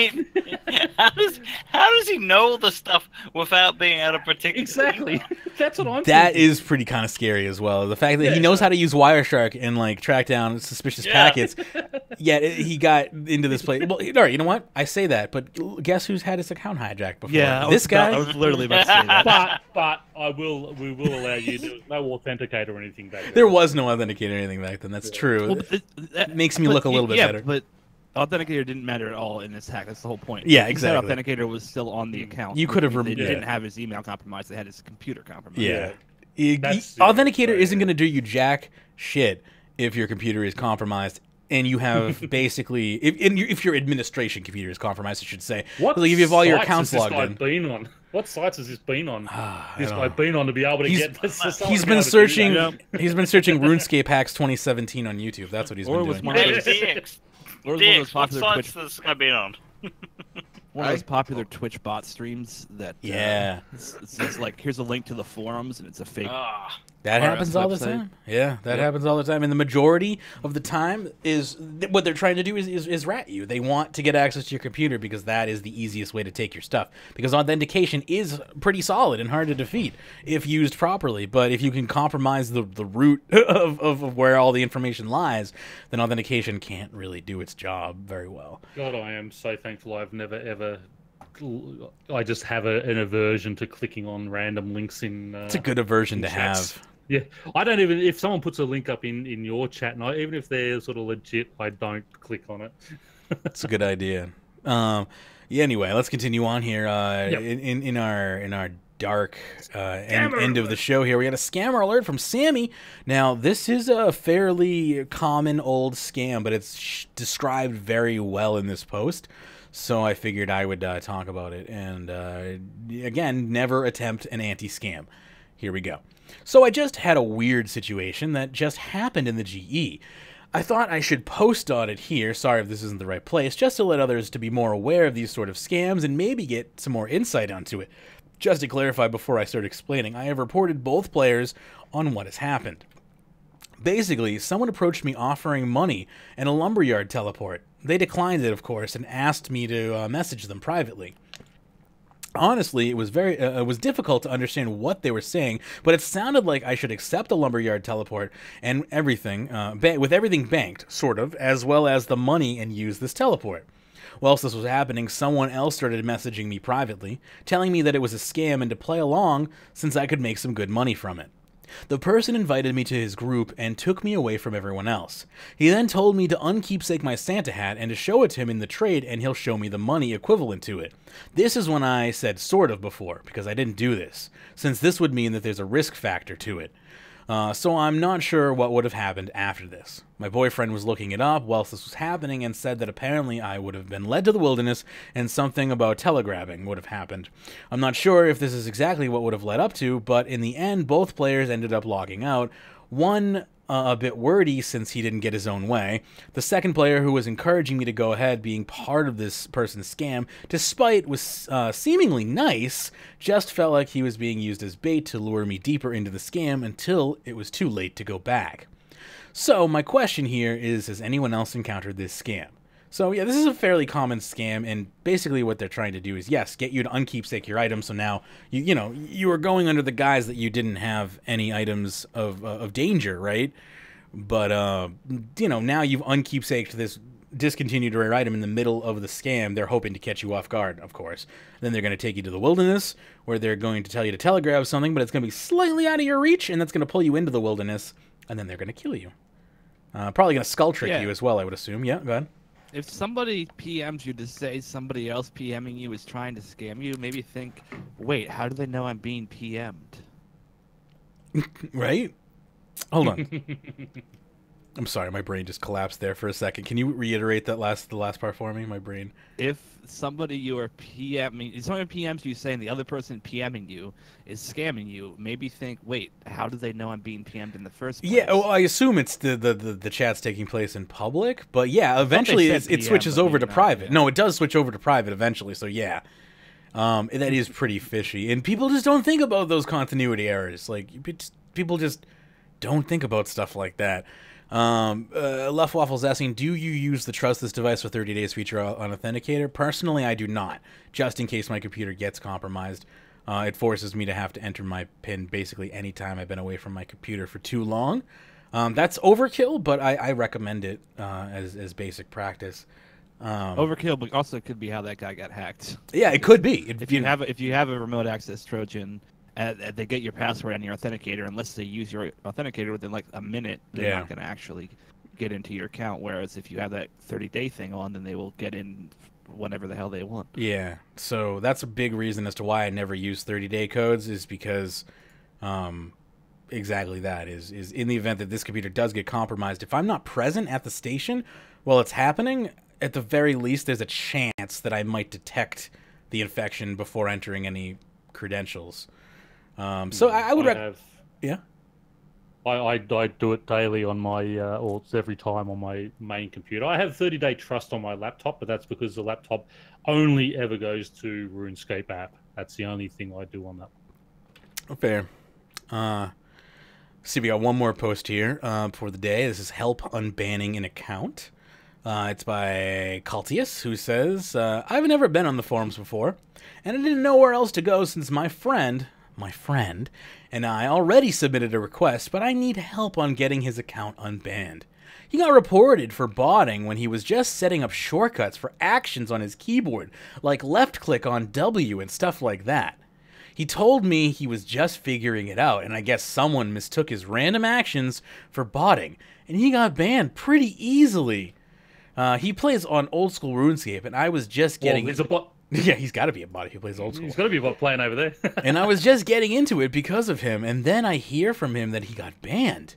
How does he know the stuff without being able to protect exactly? That's what I'm That is pretty kind of scary as well. The fact that he knows how to use Wireshark and like track down suspicious packets. Yet he got into this place. Well, all right, you know what? I say that, but guess who's had his account hijacked before? Yeah, this guy. I was literally about to say that. But we will allow you. There was no Authenticator or anything back then. There was no Authenticator or anything back then. That's true. Well, that makes me look a little bit better. But Authenticator didn't matter at all in this hack. That's the whole point. Yeah, exactly. Authenticator was still on the account. You could have They didn't have his email compromised. They had his computer compromised. Yeah. Authenticator isn't going to do you jack shit if your computer is compromised. And you have basically, if your administration computer is compromised, I should say. What if you have all your accounts logged in. Been on? What sites has this been on? This guy been on to be able to get this. He's been searching. He's been searching RuneScape hacks 2017 on YouTube. That's what he's been doing. DX. What sites has this guy been on? One of those popular Twitch bot streams that it's like here's a link to the forums and it's a fake. That happens all the time. Yeah, that happens all the time. And the majority of the time is what they're trying to do is rat you. They want to get access to your computer because that is the easiest way to take your stuff. Because authentication is pretty solid and hard to defeat if used properly. But if you can compromise the root of where all the information lies, then authentication can't really do its job very well. God, I am so thankful I've never ever. I just have an aversion to clicking on random links in. It's a good aversion to have. Yeah, I don't even. If someone puts a link up in your chat, and even if they're sort of legit, I don't click on it. That's a good idea. Anyway, let's continue on here. In our dark end of the show here, we got a scammer alert from Sammy. Now, this is a fairly common old scam, but it's described very well in this post. So I figured I would talk about it. And again, never attempt an anti-scam. Here we go. So I just had a weird situation that just happened in the GE. I thought I should post on it here, sorry if this isn't the right place, just to let others to be more aware of these sort of scams and maybe get some more insight onto it. Just to clarify before I start explaining, I have reported both players on what has happened. Basically, someone approached me offering money and a lumberyard teleport. They declined it, of course, and asked me to message them privately. Honestly, it was difficult to understand what they were saying, but it sounded like I should accept the lumberyard teleport and everything, with everything banked, sort of, as well as the money and use this teleport. Whilst this was happening, someone else started messaging me privately, telling me that it was a scam and to play along since I could make some good money from it. The person invited me to his group and took me away from everyone else. He then told me to unkeepsake my Santa hat and to show it to him in the trade, and he'll show me the money equivalent to it. This is when I said sort of before, because I didn't do this, since this would mean that there's a risk factor to it. So I'm not sure what would have happened after this. My boyfriend was looking it up whilst this was happening and said that apparently I would have been led to the wilderness and something about telegrabbing would have happened. I'm not sure if this is exactly what would have led up to, but in the end both players ended up logging out. One a bit wordy since he didn't get his own way. The second player, who was encouraging me to go ahead being part of this person's scam, despite was seemingly nice, just felt like he was being used as bait to lure me deeper into the scam until it was too late to go back. So my question here is, has anyone else encountered this scam? So yeah, this is a fairly common scam, and basically what they're trying to do is, yes, get you to unkeepsake your items, so now, you were going under the guise that you didn't have any items of danger, right? But, now you've unkeepsaked this discontinued rare item in the middle of the scam. They're hoping to catch you off guard, of course. Then they're going to take you to the wilderness, where they're going to tell you to telegraph something, but it's going to be slightly out of your reach, and that's going to pull you into the wilderness, and then they're going to kill you. Probably going to skull trick you as well, I would assume. Yeah, go ahead. If somebody PMs you to say somebody else PMing you is trying to scam you, maybe think, wait, how do they know I'm being PM'd? Right? Hold on. I'm sorry, my brain just collapsed there for a second. Can you reiterate the last part for me? My brain. If somebody you are PMing, if someone PMs you saying the other person PMing you is scamming you, maybe think, wait, how do they know I'm being PM'd in the first place? Yeah, well, I assume it's the chat's taking place in public, but yeah, eventually it switches over to private. No, it does switch over to private eventually, so yeah. That is pretty fishy, and people just don't think about those continuity errors. Like, people just don't think about stuff like that. Left Waffle's asking, do you use the Trust This Device for 30 days feature on Authenticator? Personally, I do not, just in case my computer gets compromised. It forces me to have to enter my PIN basically any time I've been away from my computer for too long. That's overkill, but I recommend it as basic practice. Overkill, but also it could be how that guy got hacked. Yeah, it could be. If you have a remote access Trojan, they get your password and your authenticator, unless they use your authenticator within like a minute, they're not going to actually get into your account. Whereas if you have that 30-day thing on, then they will get in whenever the hell they want. Yeah, so that's a big reason as to why I never use 30-day codes, is because exactly that is in the event that this computer does get compromised, if I'm not present at the station while it's happening, at the very least there's a chance that I might detect the infection before entering any credentials. So I would yeah. I do it daily on my, or every time on my main computer. I have 30-day trust on my laptop, but that's because the laptop only ever goes to RuneScape app. That's the only thing I do on that. Fair. See, we got one more post here for the day. This is Help Unbanning an Account. It's by Cultius, who says, I've never been on the forums before, and I didn't know where else to go since my friend, and I already submitted a request, but I need help on getting his account unbanned. He got reported for botting when he was just setting up shortcuts for actions on his keyboard, like left click on W and stuff like that. He told me he was just figuring it out, and I guess someone mistook his random actions for botting, and he got banned pretty easily. He plays on old school RuneScape, and I was just getting... He's a bot. Yeah, he's got to be a bot if he plays old school. He's got to be a bot playing over there. And I was just getting into it because of him, and then I hear from him that he got banned.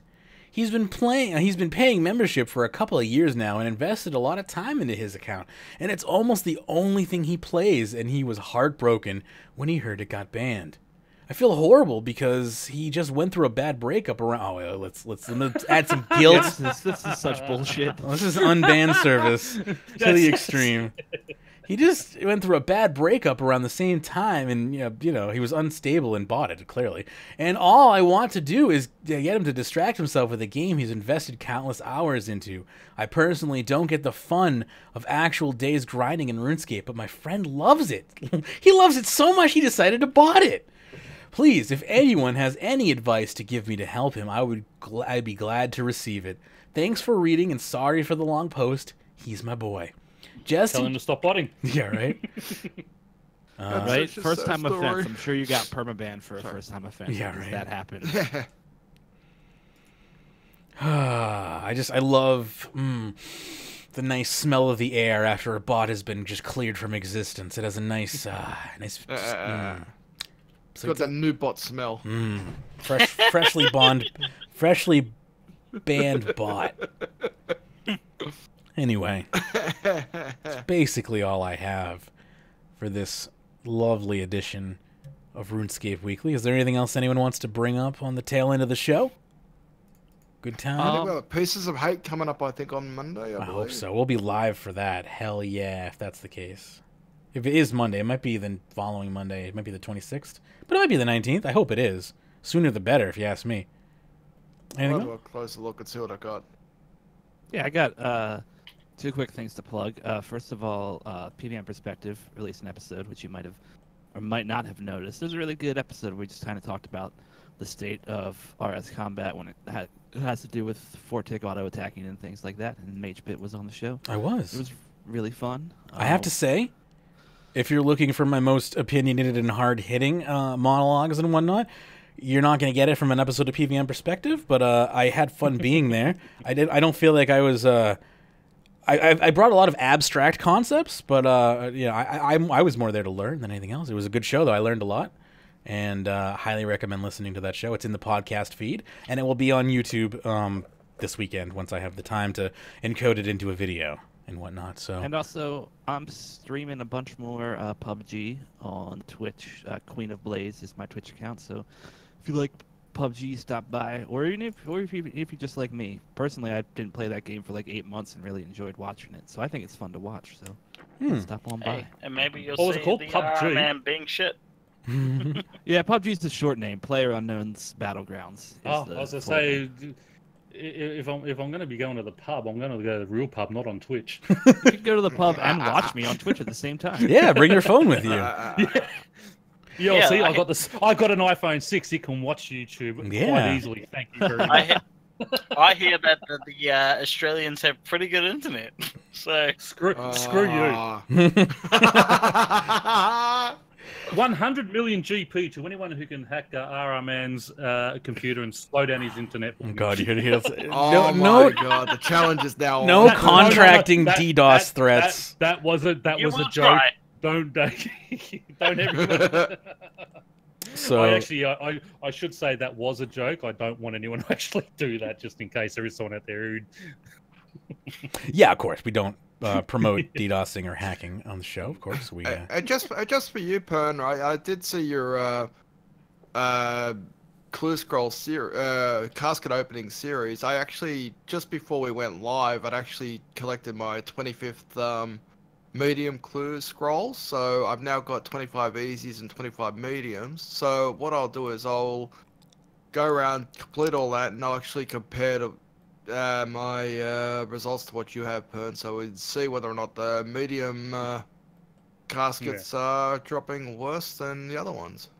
He's been paying membership for a couple of years now and invested a lot of time into his account, and it's almost the only thing he plays, and he was heartbroken when he heard it got banned. I feel horrible because he just went through a bad breakup around... Oh, let's add some guilt. This is such bullshit. This is unbanned service to the extreme. He just went through a bad breakup around the same time, and he was unstable and bought it, clearly. And all I want to do is get him to distract himself with a game he's invested countless hours into. I personally don't get the fun of actual days grinding in RuneScape, but my friend loves it. He loves it so much he decided to bot it. Please, if anyone has any advice to give me to help him, I'd be glad to receive it. Thanks for reading, and sorry for the long post. He's my boy. Tell him to stop botting. Yeah, right? Right? First time offense. I'm sure you got permaban for a first time offense. Yeah, right. That happened. I love the nice smell of the air after a bot has been just cleared from existence. It has a nice, It's got that new bot smell. freshly banned bot. Anyway, that's basically all I have for this lovely edition of RuneScape Weekly. Is there anything else anyone wants to bring up on the tail end of the show? Good time? Pieces of Hate coming up, I think, on Monday, I hope so. We'll be live for that. Hell yeah, if that's the case. If it is Monday, it might be the following Monday. It might be the 26th. But it might be the 19th. I hope it is. Sooner the better, if you ask me. I'll have a closer look and see what I got. Yeah, I got 2 quick things to plug. First of all, PVM Perspective released an episode, which you might have or might not have noticed. It was a really good episode where we just kind of talked about the state of RS combat when it has to do with four-tick auto-attacking and things like that. And MageBit was on the show. I was. It was really fun. I have to say, if you're looking for my most opinionated and hard-hitting monologues and whatnot, you're not going to get it from an episode of PVM Perspective, but I had fun being there. I don't feel like I was... I brought a lot of abstract concepts, but I was more there to learn than anything else. It was a good show, though. I learned a lot, and highly recommend listening to that show. It's in the podcast feed, and it will be on YouTube this weekend once I have the time to encode it into a video and whatnot. So, and also, I'm streaming a bunch more PUBG on Twitch. Queen of Blaze is my Twitch account, so if you like PUBG, stop by, or even if you just like me. Personally, I didn't play that game for like 8 months and really enjoyed watching it, so I think it's fun to watch. So stop on by. And maybe you'll What was see it called? the PUBG? man being shit. Yeah, PUBG's the short name. PlayerUnknown's Battlegrounds. I was gonna say, if I'm going to be going to the pub, I'm going to go to the real pub, not on Twitch. You can go to the pub and watch me on Twitch at the same time. yeah, bring your phone with you. Yeah, see, I got an iPhone 6. It can watch YouTube quite easily. Thank you very much. I hear that the Australians have pretty good internet. So Screw you. 100 million GP to anyone who can hack RR Man's computer and slow down his internet. Oh God, you're gonna Oh my God, the challenge is now no on. contracting DDoS threats. That was a joke. Try. Don't everyone. So I should say that was a joke. I don't want anyone to actually do that, just in case there is someone out there who. Yeah, of course we don't promote DDoSing or hacking on the show. Of course we. Just for you, Pern, right? I did see your Clue Scroll casket opening series. I actually, just before we went live, I'd actually collected my 25th medium clue scrolls, so I've now got 25 easies and 25 mediums. So what I'll do is I'll go around, complete all that, and I'll actually compare to my results to what you have, Pern, so we'd see whether or not the medium caskets are dropping worse than the other ones.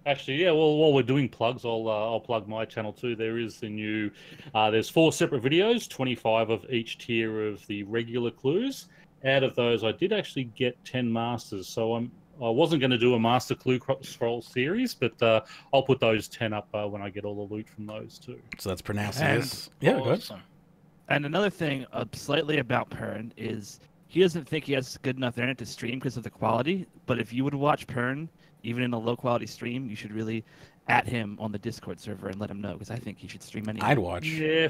Actually, yeah. Well, while we're doing plugs, I'll plug my channel too. There is the new. There's 4 separate videos, 25 of each tier of the regular clues. Out of those, I did actually get 10 masters. So I wasn't going to do a master clue scroll series, but I'll put those 10 up when I get all the loot from those too. So that's pronounced. Yeah, good. And another thing, slightly about Pern, is he doesn't think he has good enough internet to stream because of the quality. But if you would watch Pern, even in a low quality stream, you should really at him on the Discord server and let him know, because I think he should stream anyway. I'd watch. Yeah,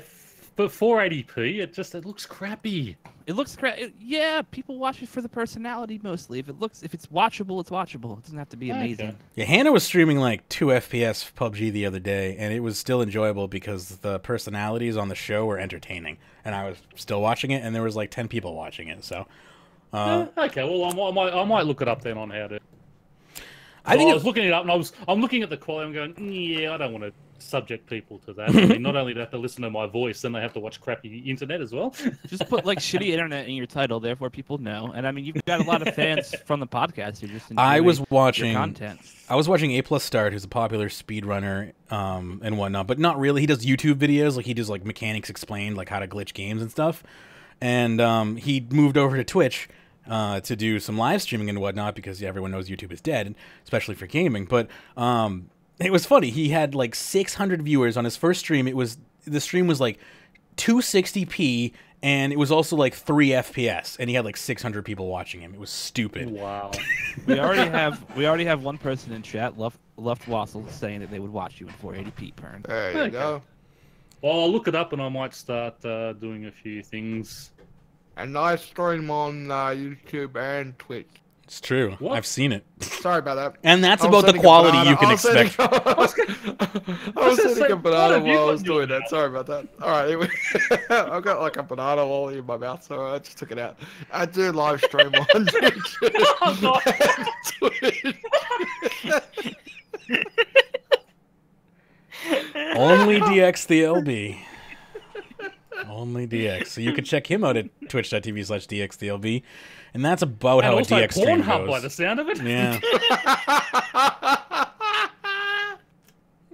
but 480p, it looks crappy. It looks yeah, people watch it for the personality mostly. If it's watchable, it's watchable. It doesn't have to be amazing. Okay. Yeah, Hannah was streaming like 2 FPS PUBG the other day, and it was still enjoyable because the personalities on the show were entertaining, and I was still watching it, and there was like 10 people watching it. So, okay, well, I might look it up then on how to. I was looking it up, and I'm looking at the quality. I'm going, yeah, I don't want to subject people to that. I mean, not only do they have to listen to my voice, then they have to watch crappy internet as well. Just put like shitty internet in your title, therefore people know. And I mean, you've got a lot of fans from the podcast who just enjoy your content. I was watching A+ Start, who's a popular speedrunner and whatnot, but not really. He does YouTube videos, like he does like mechanics explained, like how to glitch games and stuff. And he moved over to Twitch to do some live streaming and whatnot because everyone knows YouTube is dead, especially for gaming. But it was funny. He had like 600 viewers on his first stream. The stream was like 260p, and it was also like 3 FPS, and he had like 600 people watching him. It was stupid. Wow. We already have one person in chat, Left Wassel, saying that they would watch you in 480p, Pern. There you Okay. go. Well, I'll look it up and I might start doing a few things. And I stream on YouTube and Twitch. It's true. What? I've seen it. Sorry about that. And that's I was about the eating a quality banana. you can I was expect. I was gonna eating say, a what banana have you while I got was doing going that. Sorry about that. All right, anyway. I've got like a banana lolly in my mouth, so I just took it out. I do live stream on YouTube and Twitch. Only DX the LB. Only DX. So you can check him out at twitch.tv/DXTLB. And that's about how a also DX stream Pornhub by goes. the sound of it. Yeah.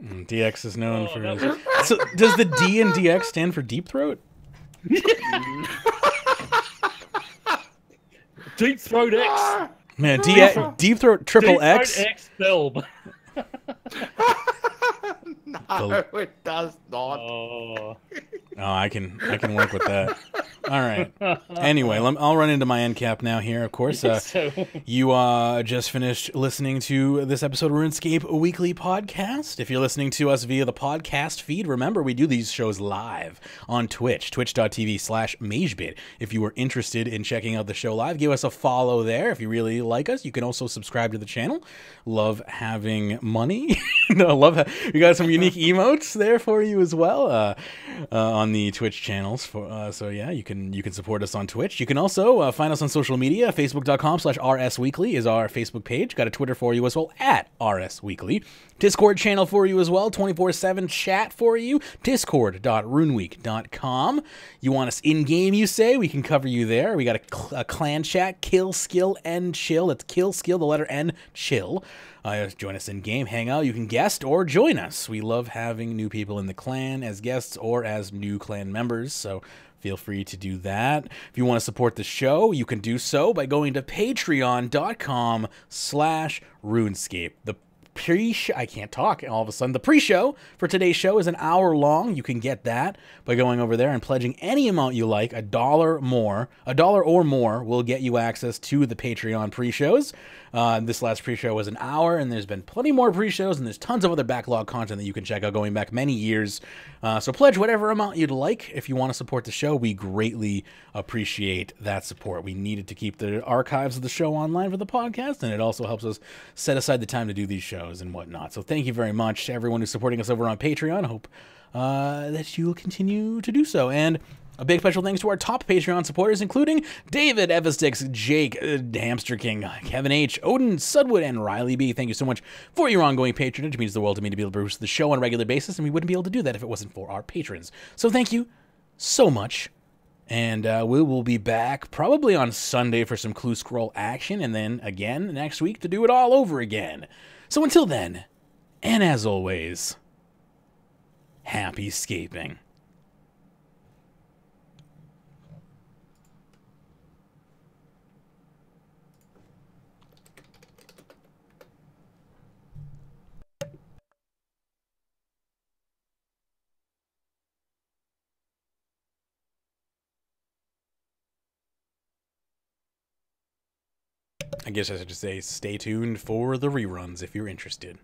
DX is known for his... So does the D in DX stand for Deep Throat? Deep Throat X. Man, Deep Throat Triple Deep X. Throat X Belb. No, it does not. Oh. Oh, I can work with that. All right. Anyway, I'll run into my end cap now here, of course. You just finished listening to this episode of RuneScape Weekly Podcast. If you're listening to us via the podcast feed, remember we do these shows live on Twitch, twitch.tv/MageBit. If you are interested in checking out the show live, give us a follow there. If you really like us, you can also subscribe to the channel. Love having money. No, we got some unique emotes there for you as well on the Twitch channels. So yeah, you can support us on Twitch. You can also find us on social media. Facebook.com/RSWeekly is our Facebook page. Got a Twitter for you as well, at RSWeekly. Discord channel for you as well, 24/7 chat for you, discord.runeweek.com. You want us in-game, you say? We can cover you there. We got a clan chat, kill, skill, and chill. It's kill, skill, the letter N, chill. Join us in-game, hang out. You can guest or join us. We love having new people in the clan as guests or as new clan members, so feel free to do that. If you want to support the show, you can do so by going to patreon.com/RuneScape. I can't talk all of a sudden. The pre-show for today's show is an hour long. You can get that by going over there and pledging any amount you like. $1 or more will get you access to the Patreon pre-shows. This last pre-show was an hour, and there's been plenty more pre-shows, and there's tons of other backlog content that you can check out going back many years. So pledge whatever amount you'd like if you want to support the show. We greatly appreciate that support. We needed to keep the archives of the show online for the podcast, and it also helps us set aside the time to do these shows and whatnot. So thank you very much to everyone who's supporting us over on Patreon. I hope that you will continue to do so. And a big special thanks to our top Patreon supporters, including David, Evastix, Jake, Hamster King, Kevin H., Odin, Sudwood, and Riley B. Thank you so much for your ongoing patronage. It means the world to me to be able to produce the show on a regular basis, and we wouldn't be able to do that if it wasn't for our patrons. So thank you so much. And we will be back probably on Sunday for some Clue Scroll action, and then again next week to do it all over again. So until then, and as always, happy scaping. I guess I should just say stay tuned for the reruns if you're interested.